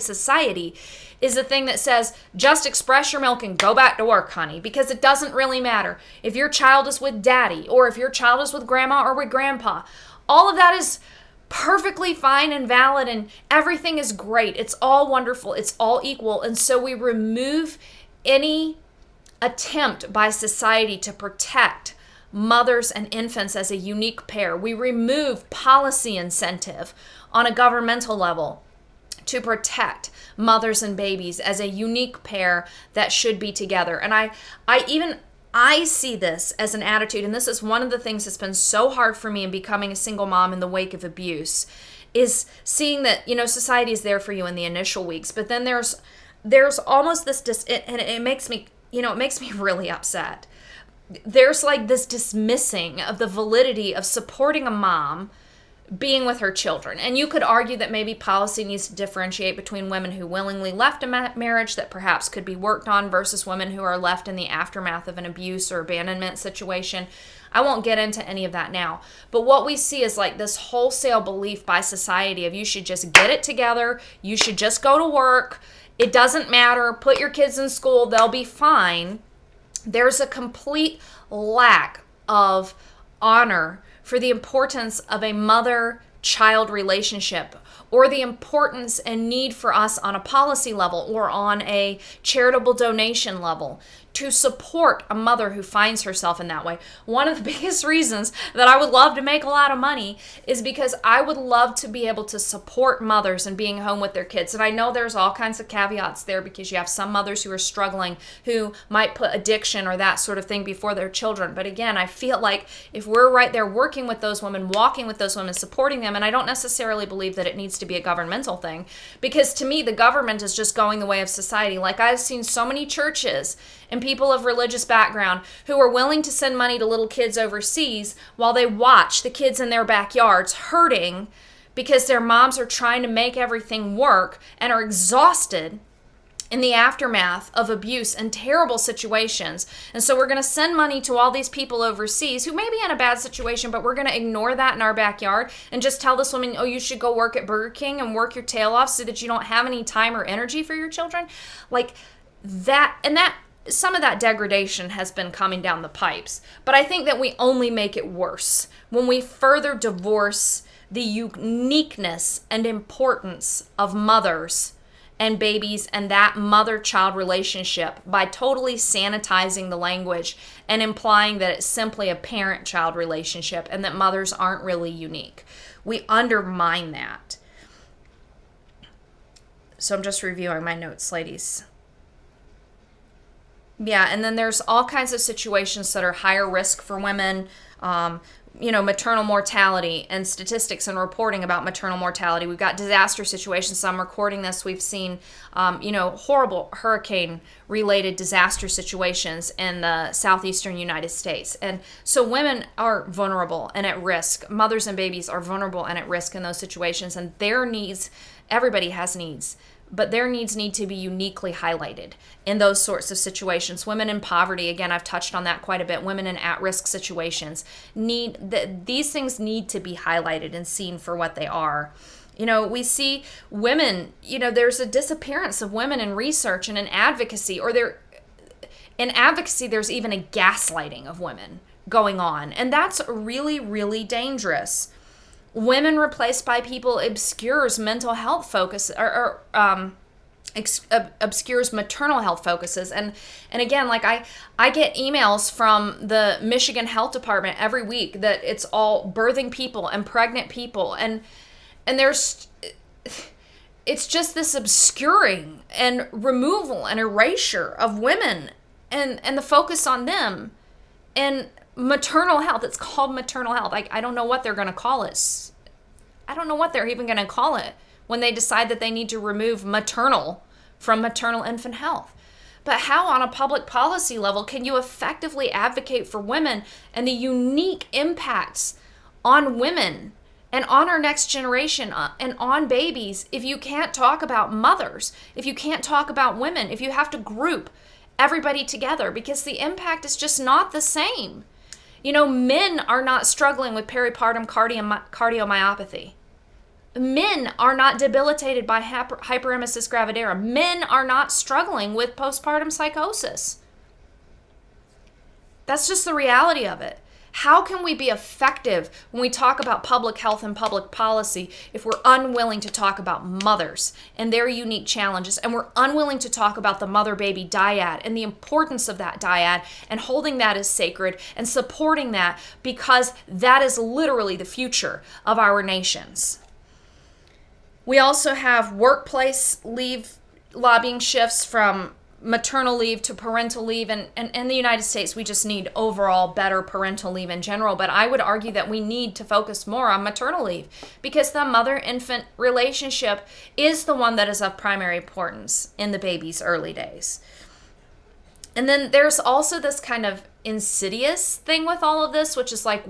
society is the thing that says, just express your milk and go back to work, honey, because it doesn't really matter if your child is with daddy or if your child is with grandma or with grandpa. All of that is perfectly fine and valid, and everything is great. It's all wonderful. It's all equal. And so we remove any attempt by society to protect mothers and infants as a unique pair. We remove policy incentive on a governmental level to protect mothers and babies as a unique pair that should be together. And I see this as an attitude, and this is one of the things that's been so hard for me in becoming a single mom in the wake of abuse, is seeing that, society is there for you in the initial weeks, but then there's almost this, and it makes me, it makes me really upset. There's like this dismissing of the validity of supporting a mom being with her children. And you could argue that maybe policy needs to differentiate between women who willingly left a marriage that perhaps could be worked on versus women who are left in the aftermath of an abuse or abandonment situation. I won't get into any of that now. But what we see is like this wholesale belief by society of you should just get it together, you should just go to work, it doesn't matter, put your kids in school, they'll be fine. There's a complete lack of honor for the importance of a mother-child relationship, or the importance and need for us on a policy level or on a charitable donation level to support a mother who finds herself in that way. One of the biggest reasons that I would love to make a lot of money is because I would love to be able to support mothers in being home with their kids. And I know there's all kinds of caveats there, because you have some mothers who are struggling, who might put addiction or that sort of thing before their children. But again, I feel like if we're right there working with those women, walking with those women, supporting them, and I don't necessarily believe that it needs to be a governmental thing, because to me, the government is just going the way of society. Like I've seen so many churches and people of religious background who are willing to send money to little kids overseas while they watch the kids in their backyards hurting because their moms are trying to make everything work and are exhausted in the aftermath of abuse and terrible situations. And so we're going to send money to all these people overseas who may be in a bad situation, but we're going to ignore that in our backyard and just tell this woman, oh, you should go work at Burger King and work your tail off so that you don't have any time or energy for your children. Like that, and that, some of that degradation has been coming down the pipes. But I think that we only make it worse when we further divorce the uniqueness and importance of mothers and babies and that mother-child relationship by totally sanitizing the language and implying that it's simply a parent-child relationship and that mothers aren't really unique. We undermine that. So I'm just reviewing my notes, ladies. Yeah, and then there's all kinds of situations that are higher risk for women. Maternal mortality and statistics and reporting about maternal mortality. We've got disaster situations. So I'm recording this. We've seen, horrible hurricane-related disaster situations in the southeastern United States. And so women are vulnerable and at risk. Mothers and babies are vulnerable and at risk in those situations. And their needs, everybody has needs, but their needs need to be uniquely highlighted in those sorts of situations. Women in poverty, again, I've touched on that quite a bit. Women in at-risk situations these things need to be highlighted and seen for what they are. We see women, there's a disappearance of women in research and in advocacy, in advocacy, there's even a gaslighting of women going on. And that's really, really dangerous. Women replaced by people obscures mental health focus obscures maternal health focuses. And again, like I get emails from the Michigan Health Department every week that it's all birthing people and pregnant people. And it's just this obscuring and removal and erasure of women and the focus on them. And maternal health, it's called maternal health. I don't know what they're going to call it. I don't know what they're even going to call it when they decide that they need to remove maternal from maternal infant health. But how on a public policy level can you effectively advocate for women and the unique impacts on women and on our next generation and on babies if you can't talk about mothers, if you can't talk about women, if you have to group everybody together, because the impact is just not the same. Men are not struggling with peripartum cardiomyopathy. Men are not debilitated by hyperemesis gravidera. Men are not struggling with postpartum psychosis. That's just the reality of it. How can we be effective when we talk about public health and public policy if we're unwilling to talk about mothers and their unique challenges, and we're unwilling to talk about the mother-baby dyad and the importance of that dyad and holding that as sacred and supporting that, because that is literally the future of our nations. We also have workplace leave lobbying shifts from maternal leave to parental leave, and in the United States we just need overall better parental leave in general, but I would argue that we need to focus more on maternal leave because the mother-infant relationship is the one that is of primary importance in the baby's early days. And then there's also this kind of insidious thing with all of this, which is like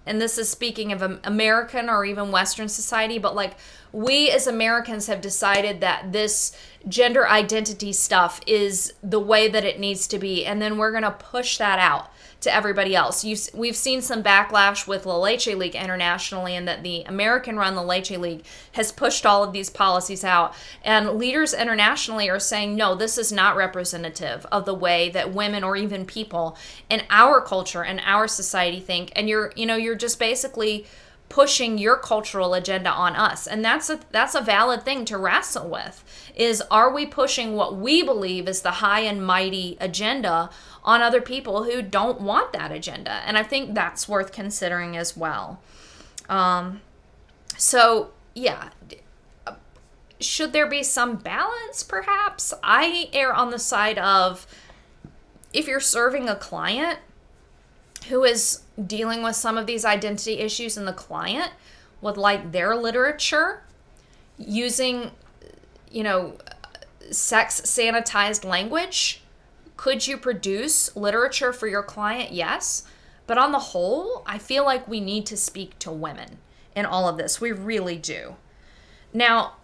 and this is speaking of American or even Western society, but like we as Americans have decided that this gender identity stuff is the way that it needs to be, and then we're going to push that out to everybody else. We've seen some backlash with La Leche League internationally, and that the American-run La Leche League has pushed all of these policies out. And leaders internationally are saying, no, this is not representative of the way that women or even people in our culture and our society think. And you're just basically pushing your cultural agenda on us. And that's a valid thing to wrestle with, is are we pushing what we believe is the high and mighty agenda on other people who don't want that agenda? And I think that's worth considering as well. So yeah, should there be some balance perhaps? I err on the side of, if you're serving a client who is dealing with some of these identity issues, and the client would like their literature using, sex sanitized language, could you produce literature for your client? Yes. But on the whole, I feel like we need to speak to women in all of this. We really do. Now,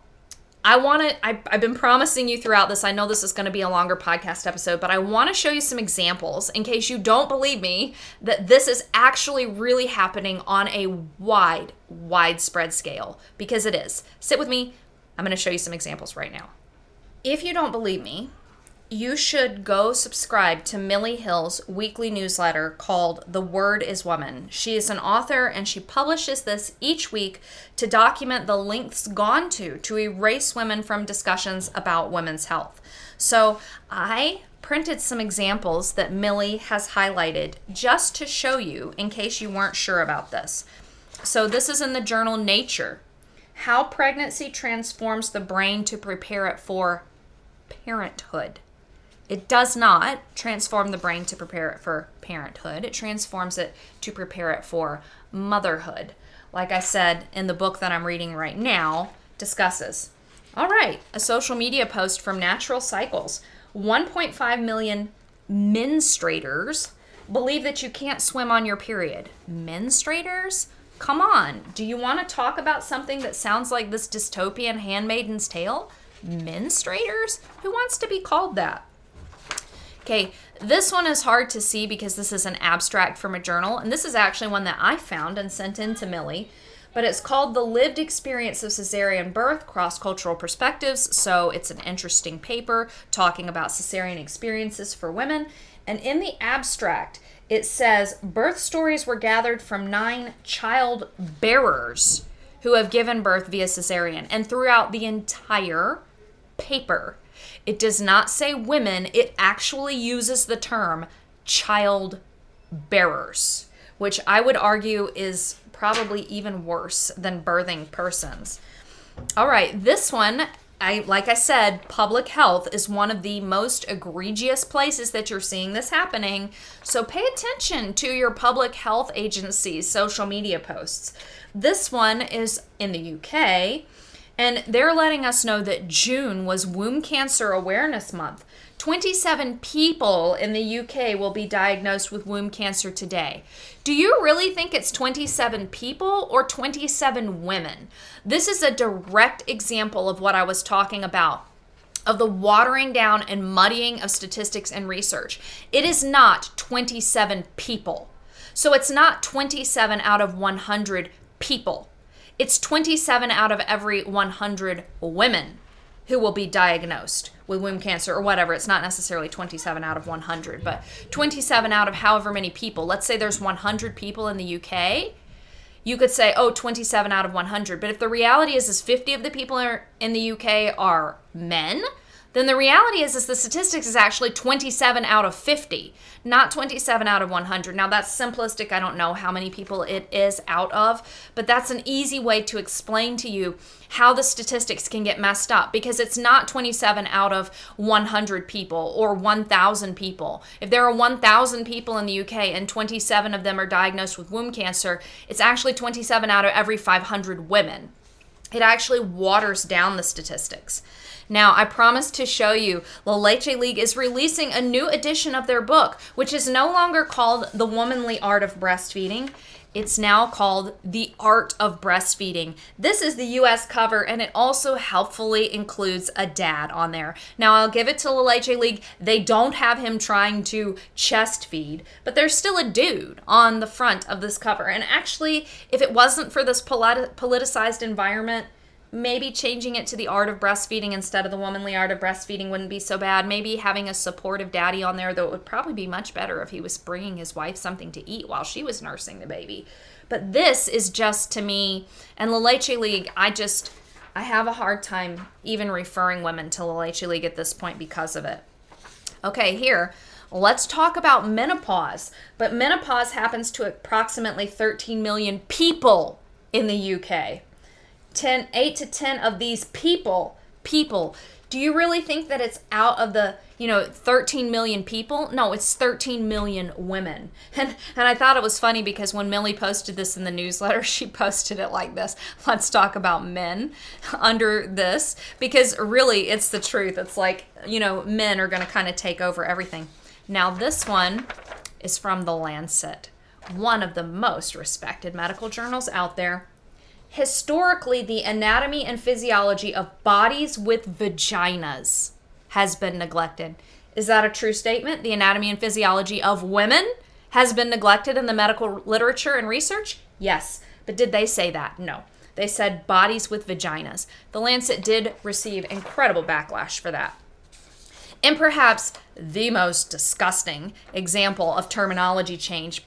I've been promising you throughout this, I know this is going to be a longer podcast episode, but I want to show you some examples in case you don't believe me that this is actually really happening on a widespread scale, because it is. Sit with me. I'm going to show you some examples right now. If you don't believe me, you should go subscribe to Millie Hill's weekly newsletter called The Word is Woman. She is an author, and she publishes this each week to document the lengths gone to erase women from discussions about women's health. So I printed some examples that Millie has highlighted just to show you in case you weren't sure about this. So this is in the journal Nature. How Pregnancy Transforms the Brain to Prepare It for Parenthood. It does not transform the brain to prepare it for parenthood. It transforms it to prepare it for motherhood. Like I said in the book that I'm reading right now, discusses. All right, a social media post from Natural Cycles. 1.5 million menstruators believe that you can't swim on your period. Menstruators? Come on. Do you want to talk about something that sounds like this dystopian Handmaid's Tale? Menstruators? Who wants to be called that? Okay, this one is hard to see because this is an abstract from a journal, and this is actually one that I found and sent in to Millie, but it's called The Lived Experience of Cesarean Birth, Cross-Cultural Perspectives, so it's an interesting paper talking about cesarean experiences for women, and in the abstract, it says, birth stories were gathered from 9 child bearers who have given birth via cesarean, and throughout the entire paper, it does not say women, it actually uses the term child bearers, which I would argue is probably even worse than birthing persons. All right, this one, like I said, public health is one of the most egregious places that you're seeing this happening. So pay attention to your public health agency's social media posts. This one is in the UK, and they're letting us know that June was Womb Cancer Awareness Month. 27 people in the UK will be diagnosed with womb cancer today. Do you really think it's 27 people or 27 women? This is a direct example of what I was talking about, of the watering down and muddying of statistics and research. It is not 27 people. So it's not 27 out of 100 people. It's 27 out of every 100 women who will be diagnosed with womb cancer or whatever. It's not necessarily 27 out of 100, but 27 out of however many people. Let's say there's 100 people in the UK. You could say, 27 out of 100. But if the reality is 50 of the people in the UK are men, then the reality is the statistics is actually 27 out of 50, not 27 out of 100. Now, that's simplistic. I don't know how many people it is out of, but that's an easy way to explain to you how the statistics can get messed up, because it's not 27 out of 100 people or 1,000 people. If there are 1,000 people in the UK and 27 of them are diagnosed with womb cancer, it's actually 27 out of every 500 women. It actually waters down the statistics. Now, I promised to show you, La Leche League is releasing a new edition of their book, which is no longer called The Womanly Art of Breastfeeding. It's now called The Art of Breastfeeding. This is the US cover, and it also helpfully includes a dad on there. Now, I'll give it to La Leche League. They don't have him trying to chest feed, but there's still a dude on the front of this cover. And actually, if it wasn't for this politicized environment, maybe changing it to The Art of Breastfeeding instead of The Womanly Art of Breastfeeding wouldn't be so bad. Maybe having a supportive daddy on there, though it would probably be much better if he was bringing his wife something to eat while she was nursing the baby. But this is just, to me, and La Leche League, I have a hard time even referring women to La Leche League at this point because of it. Okay, here, let's talk about menopause. But menopause happens to approximately 13 million people in the UK. 8 to 10 of these people, do you really think that it's out of the, 13 million people? No, it's 13 million women. And I thought it was funny because when Millie posted this in the newsletter, she posted it like this: let's talk about men under this, because really it's the truth. It's like, men are going to kind of take over everything. Now, this one is from The Lancet, one of the most respected medical journals out there. Historically, the anatomy and physiology of bodies with vaginas has been neglected. Is that a true statement? The anatomy and physiology of women has been neglected in the medical literature and research? Yes. But did they say that? No. They said bodies with vaginas. The Lancet did receive incredible backlash for that. And perhaps the most disgusting example of terminology change,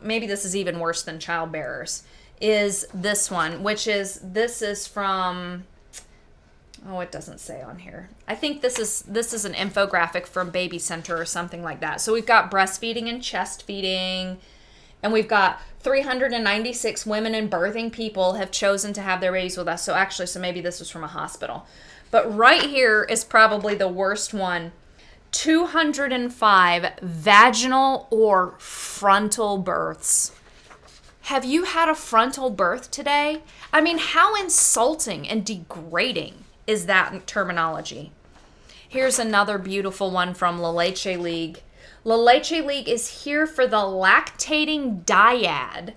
maybe this is even worse than childbearers, is this one, this is from, it doesn't say on here. I think this is an infographic from Baby Center or something like that. So we've got breastfeeding and chest feeding, and we've got 396 women and birthing people have chosen to have their babies with us. So maybe this was from a hospital. But right here is probably the worst one. 205 vaginal or frontal births. Have you had a frontal birth today? I mean, how insulting and degrading is that terminology? Here's another beautiful one from La Leche League. La Leche League is here for the lactating dyad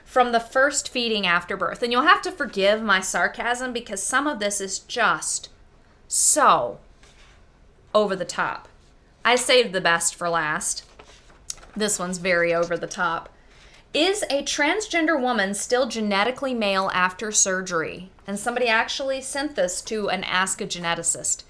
from the first feeding after birth. And you'll have to forgive my sarcasm because some of this is just so over the top. I saved the best for last. This one's very over the top. Is a transgender woman still genetically male after surgery? And somebody actually sent this to an Ask a Geneticist.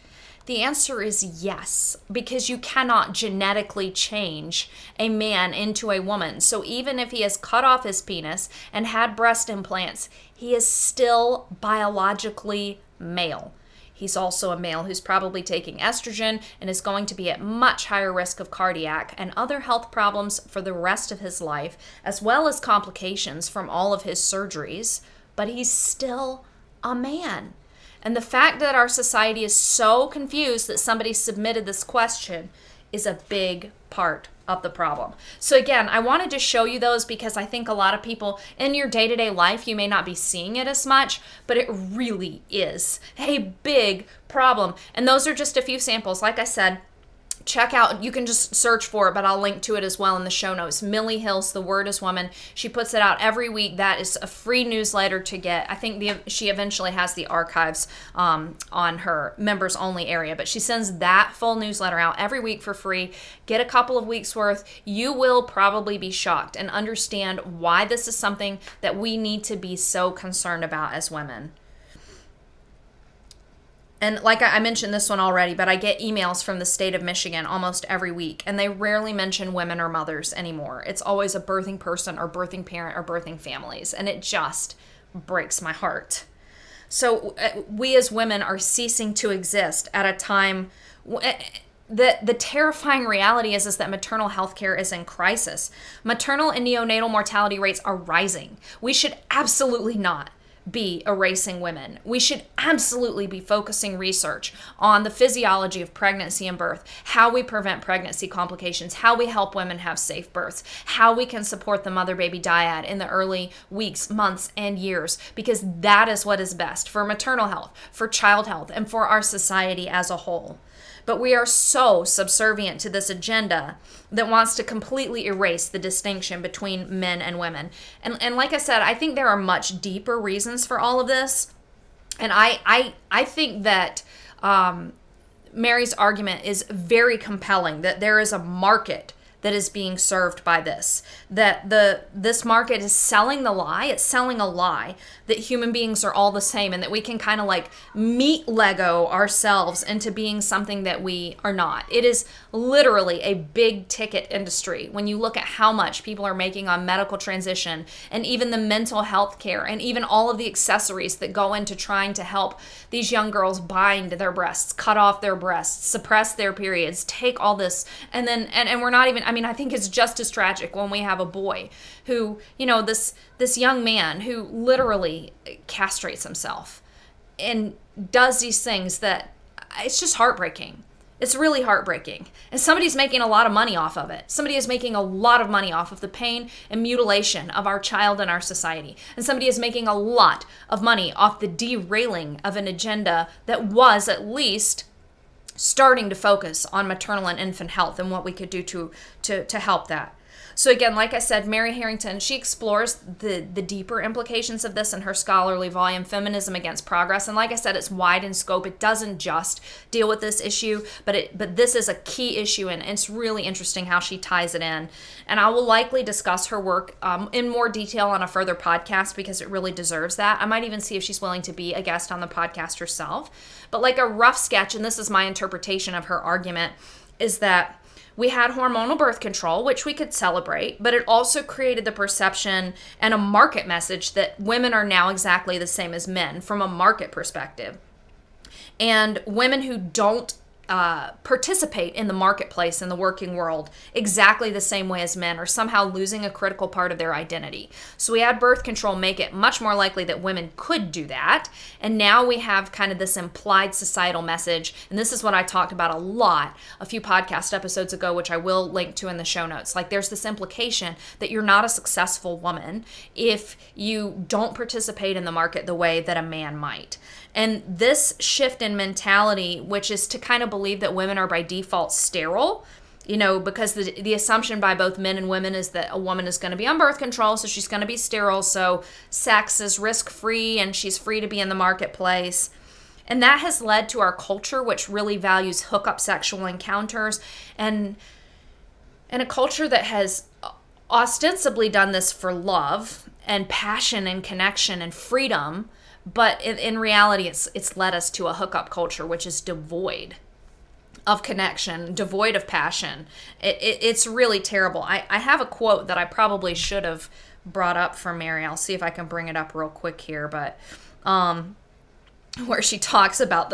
The answer is yes, because you cannot genetically change a man into a woman. So even if he has cut off his penis and had breast implants, he is still biologically male. He's also a male who's probably taking estrogen and is going to be at much higher risk of cardiac and other health problems for the rest of his life, as well as complications from all of his surgeries, but he's still a man. And the fact that our society is so confused that somebody submitted this question is a big part of the problem. So again, I wanted to show you those because I think a lot of people in your day-to-day life, you may not be seeing it as much, but it really is a big problem. And those are just a few samples. Like I said, check out, you can just search for it, but I'll link to it as well in the show notes. Millie Hills, The Word is Woman. She puts it out every week. That is a free newsletter to get. I think she eventually has the archives on her members only area, but she sends that full newsletter out every week for free. Get a couple of weeks worth. You will probably be shocked and understand why this is something that we need to be so concerned about as women. And like I mentioned this one already, but I get emails from the state of Michigan almost every week, and they rarely mention women or mothers anymore. It's always a birthing person or birthing parent or birthing families, and it just breaks my heart. So we as women are ceasing to exist at a time. The terrifying reality is that maternal health care is in crisis. Maternal and neonatal mortality rates are rising. We should absolutely not be erasing women. We should absolutely be focusing research on the physiology of pregnancy and birth, how we prevent pregnancy complications, how we help women have safe births, how we can support the mother-baby dyad in the early weeks, months, and years, because that is what is best for maternal health, for child health, and for our society as a whole. But we are so subservient to this agenda that wants to completely erase the distinction between men and women. And like I said, I think there are much deeper reasons for all of this. And I think that Mary's argument is very compelling, that there is a market that is being served by this, that this market is selling the lie. It's selling a lie that human beings are all the same and that we can kind of like meat Lego ourselves into being something that we are not. It is literally a big ticket industry when you look at how much people are making on medical transition and even the mental health care and even all of the accessories that go into trying to help these young girls bind their breasts, cut off their breasts, suppress their periods, take all this, and then and we're not even, I mean, I think it's just as tragic when we have a boy who, you know, this young man who literally castrates himself and does these things that it's just heartbreaking. It's really heartbreaking. And somebody's making a lot of money off of it. Somebody is making a lot of money off of the pain and mutilation of our child and our society. And somebody is making a lot of money off the derailing of an agenda that was at least starting to focus on maternal and infant health and what we could do to help that. So again, like I said, Mary Harrington, she explores the deeper implications of this in her scholarly volume, Feminism Against Progress. And like I said, it's wide in scope. It doesn't just deal with this issue, but this is a key issue, and it's really interesting how she ties it in. And I will likely discuss her work in more detail on a further podcast because it really deserves that. I might even see if she's willing to be a guest on the podcast herself. But like a rough sketch, and this is my interpretation of her argument, is that we had hormonal birth control, which we could celebrate, but it also created the perception and a market message that women are now exactly the same as men from a market perspective. And women who don't participate in the marketplace in the working world exactly the same way as men, or somehow losing a critical part of their identity. So we had birth control make it much more likely that women could do that. And now we have kind of this implied societal message. And this is what I talked about a lot a few podcast episodes ago, which I will link to in the show notes. Like, there's this implication that you're not a successful woman if you don't participate in the market the way that a man might. And this shift in mentality, which is to kind of believe that women are by default sterile, because the assumption by both men and women is that a woman is going to be on birth control, so she's going to be sterile, so sex is risk-free and she's free to be in the marketplace. And that has led to our culture, which really values hookup sexual encounters, and a culture that has ostensibly done this for love and passion and connection and freedom. But in reality, it's led us to a hookup culture, which is devoid of connection, devoid of passion. It's really terrible. I have a quote that I probably should have brought up from Mary. I'll see if I can bring it up real quick here, but where she talks about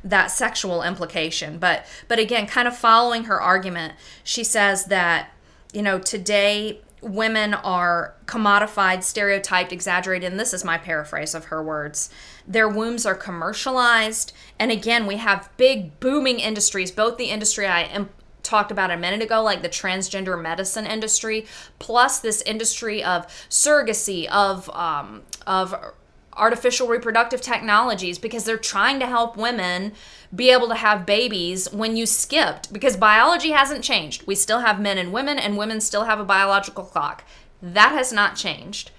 that sexual implication. But again, kind of following her argument, she says that, today women are commodified, stereotyped, exaggerated, and this is my paraphrase of her words. Their wombs are commercialized, and again, we have big booming industries, both the industry I talked about a minute ago, like the transgender medicine industry, plus this industry of surrogacy, of artificial reproductive technologies, because they're trying to help women be able to have babies when you skipped, because biology hasn't changed. We still have men and women still have a biological clock. That has not changed.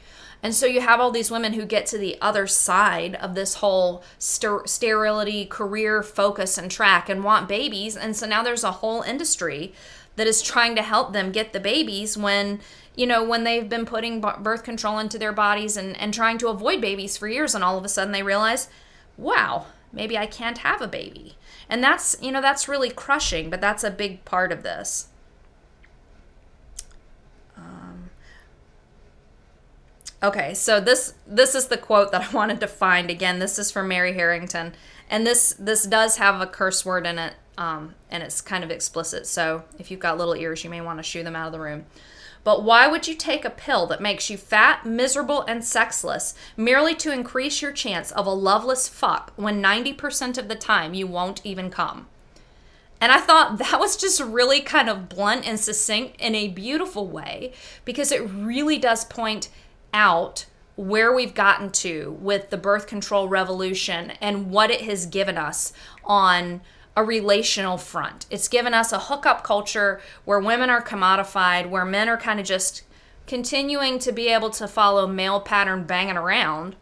And so you have all these women who get to the other side of this whole sterility, career focus and track and want babies. And so now there's a whole industry that is trying to help them get the babies when they've been putting birth control into their bodies and trying to avoid babies for years. And all of a sudden they realize, wow, maybe I can't have a baby. And that's really crushing, but that's a big part of this. Okay, so this is the quote that I wanted to find. Again, this is from Mary Harrington, and this does have a curse word in it, and it's kind of explicit. So if you've got little ears, you may want to shoo them out of the room. But why would you take a pill that makes you fat, miserable, and sexless merely to increase your chance of a loveless fuck when 90% of the time you won't even come? And I thought that was just really kind of blunt and succinct in a beautiful way, because it really does point out where we've gotten to with the birth control revolution and what it has given us on a relational front. It's given us a hookup culture where women are commodified, where men are kind of just continuing to be able to follow male pattern banging around.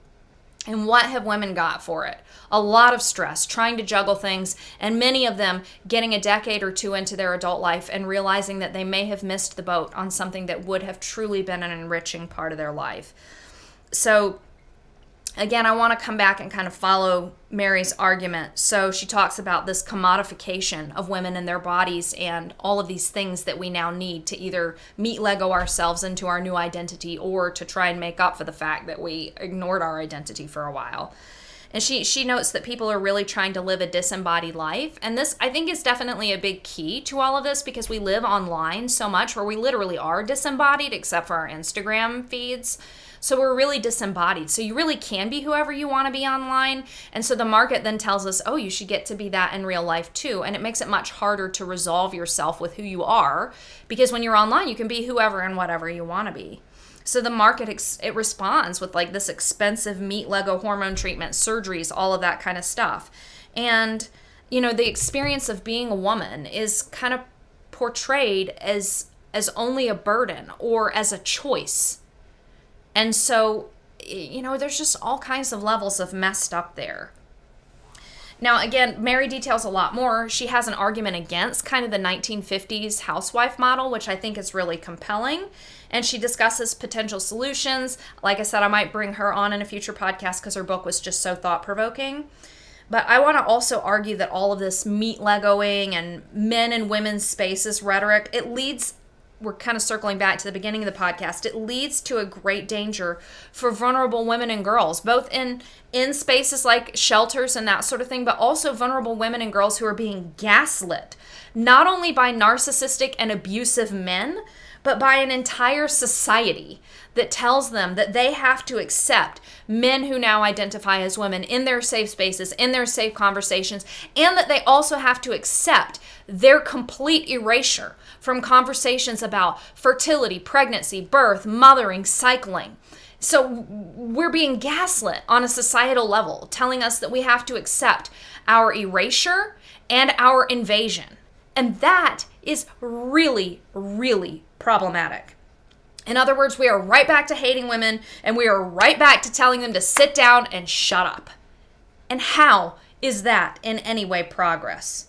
And what have women got for it? A lot of stress, trying to juggle things, and many of them getting a decade or two into their adult life and realizing that they may have missed the boat on something that would have truly been an enriching part of their life. So again, I want to come back and kind of follow Mary's argument. So she talks about this commodification of women and their bodies and all of these things that we now need to either meet Lego ourselves into our new identity or to try and make up for the fact that we ignored our identity for a while. And she notes that people are really trying to live a disembodied life. And this, I think, is definitely a big key to all of this, because we live online so much where we literally are disembodied, except for our Instagram feeds. So we're really disembodied. So you really can be whoever you want to be online. And so the market then tells us, oh, you should get to be that in real life too. And it makes it much harder to resolve yourself with who you are, because when you're online, you can be whoever and whatever you want to be. So the market, it responds with like this expensive meat Lego hormone treatment, surgeries, all of that kind of stuff. And, the experience of being a woman is kind of portrayed as only a burden or as a choice. And so, there's just all kinds of levels of messed up there. Now, again, Mary details a lot more. She has an argument against kind of the 1950s housewife model, which I think is really compelling. And she discusses potential solutions. Like I said, I might bring her on in a future podcast because her book was just so thought-provoking. But I want to also argue that all of this meat Legoing and men and women's spaces rhetoric, it leads we're kind of circling back to the beginning of the podcast, it leads to a great danger for vulnerable women and girls, both in spaces like shelters and that sort of thing, but also vulnerable women and girls who are being gaslit, not only by narcissistic and abusive men, but by an entire society that tells them that they have to accept men who now identify as women in their safe spaces, in their safe conversations, and that they also have to accept their complete erasure from conversations about fertility, pregnancy, birth, mothering, cycling. So we're being gaslit on a societal level, telling us that we have to accept our erasure and our invasion. And that is really, really problematic. In other words, we are right back to hating women, and we are right back to telling them to sit down and shut up. And how is that in any way progress?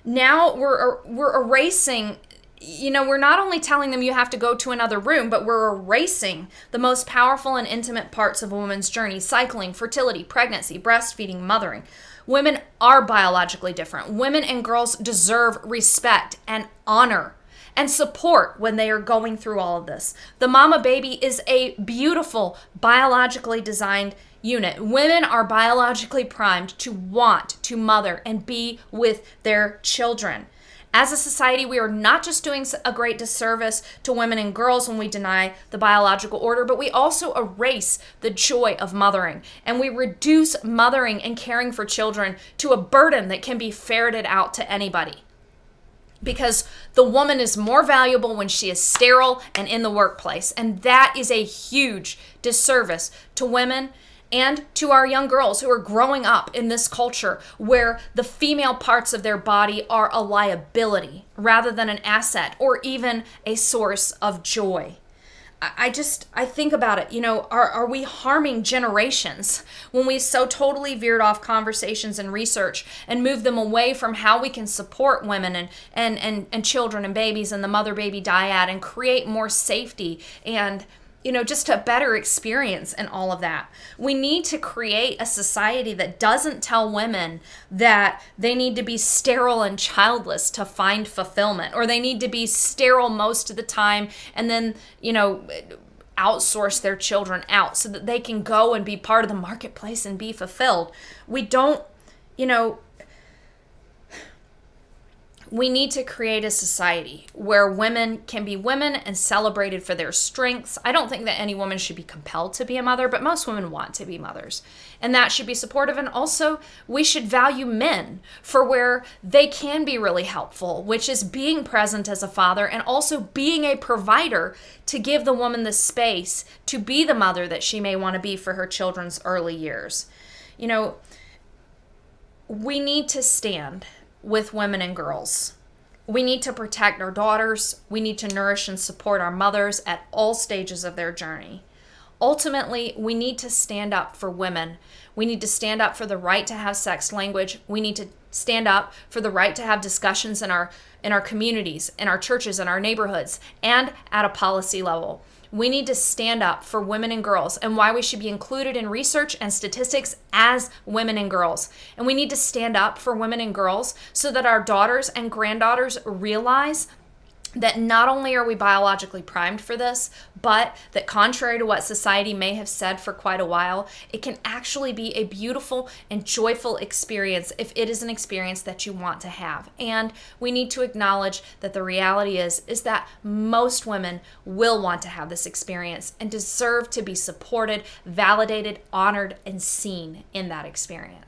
Now we're erasing, we're not only telling them you have to go to another room, but we're erasing the most powerful and intimate parts of a woman's journey: cycling, fertility, pregnancy, breastfeeding, mothering. Women are biologically different. Women and girls deserve respect and honor and support when they are going through all of this. The mama baby is a beautiful, biologically designed unit. Women are biologically primed to want to mother and be with their children. As a society, we are not just doing a great disservice to women and girls when we deny the biological order, but we also erase the joy of mothering. And we reduce mothering and caring for children to a burden that can be ferreted out to anybody. Because the woman is more valuable when she is sterile and in the workplace. And that is a huge disservice to women and to our young girls who are growing up in this culture where the female parts of their body are a liability rather than an asset or even a source of joy. I think about it, are we harming generations when we so totally veered off conversations and research and moved them away from how we can support women and children and babies and the mother-baby dyad and create more safety and just a better experience and all of that? We need to create a society that doesn't tell women that they need to be sterile and childless to find fulfillment, or they need to be sterile most of the time and then, outsource their children out so that they can go and be part of the marketplace and be fulfilled. We don't, we need to create a society where women can be women and celebrated for their strengths. I don't think that any woman should be compelled to be a mother, but most women want to be mothers. And that should be supportive. And also, we should value men for where they can be really helpful, which is being present as a father and also being a provider to give the woman the space to be the mother that she may want to be for her children's early years. We need to stand with women and girls. We need to protect our daughters. We need to nourish and support our mothers at all stages of their journey. Ultimately, we need to stand up for women. We need to stand up for the right to have sex language. We need to stand up for the right to have discussions in our communities, in our churches, in our neighborhoods, and at a policy level. We need to stand up for women and girls and why we should be included in research and statistics as women and girls. And we need to stand up for women and girls so that our daughters and granddaughters realize that not only are we biologically primed for this, but that contrary to what society may have said for quite a while, it can actually be a beautiful and joyful experience if it is an experience that you want to have. And we need to acknowledge that the reality is that most women will want to have this experience and deserve to be supported, validated, honored, and seen in that experience.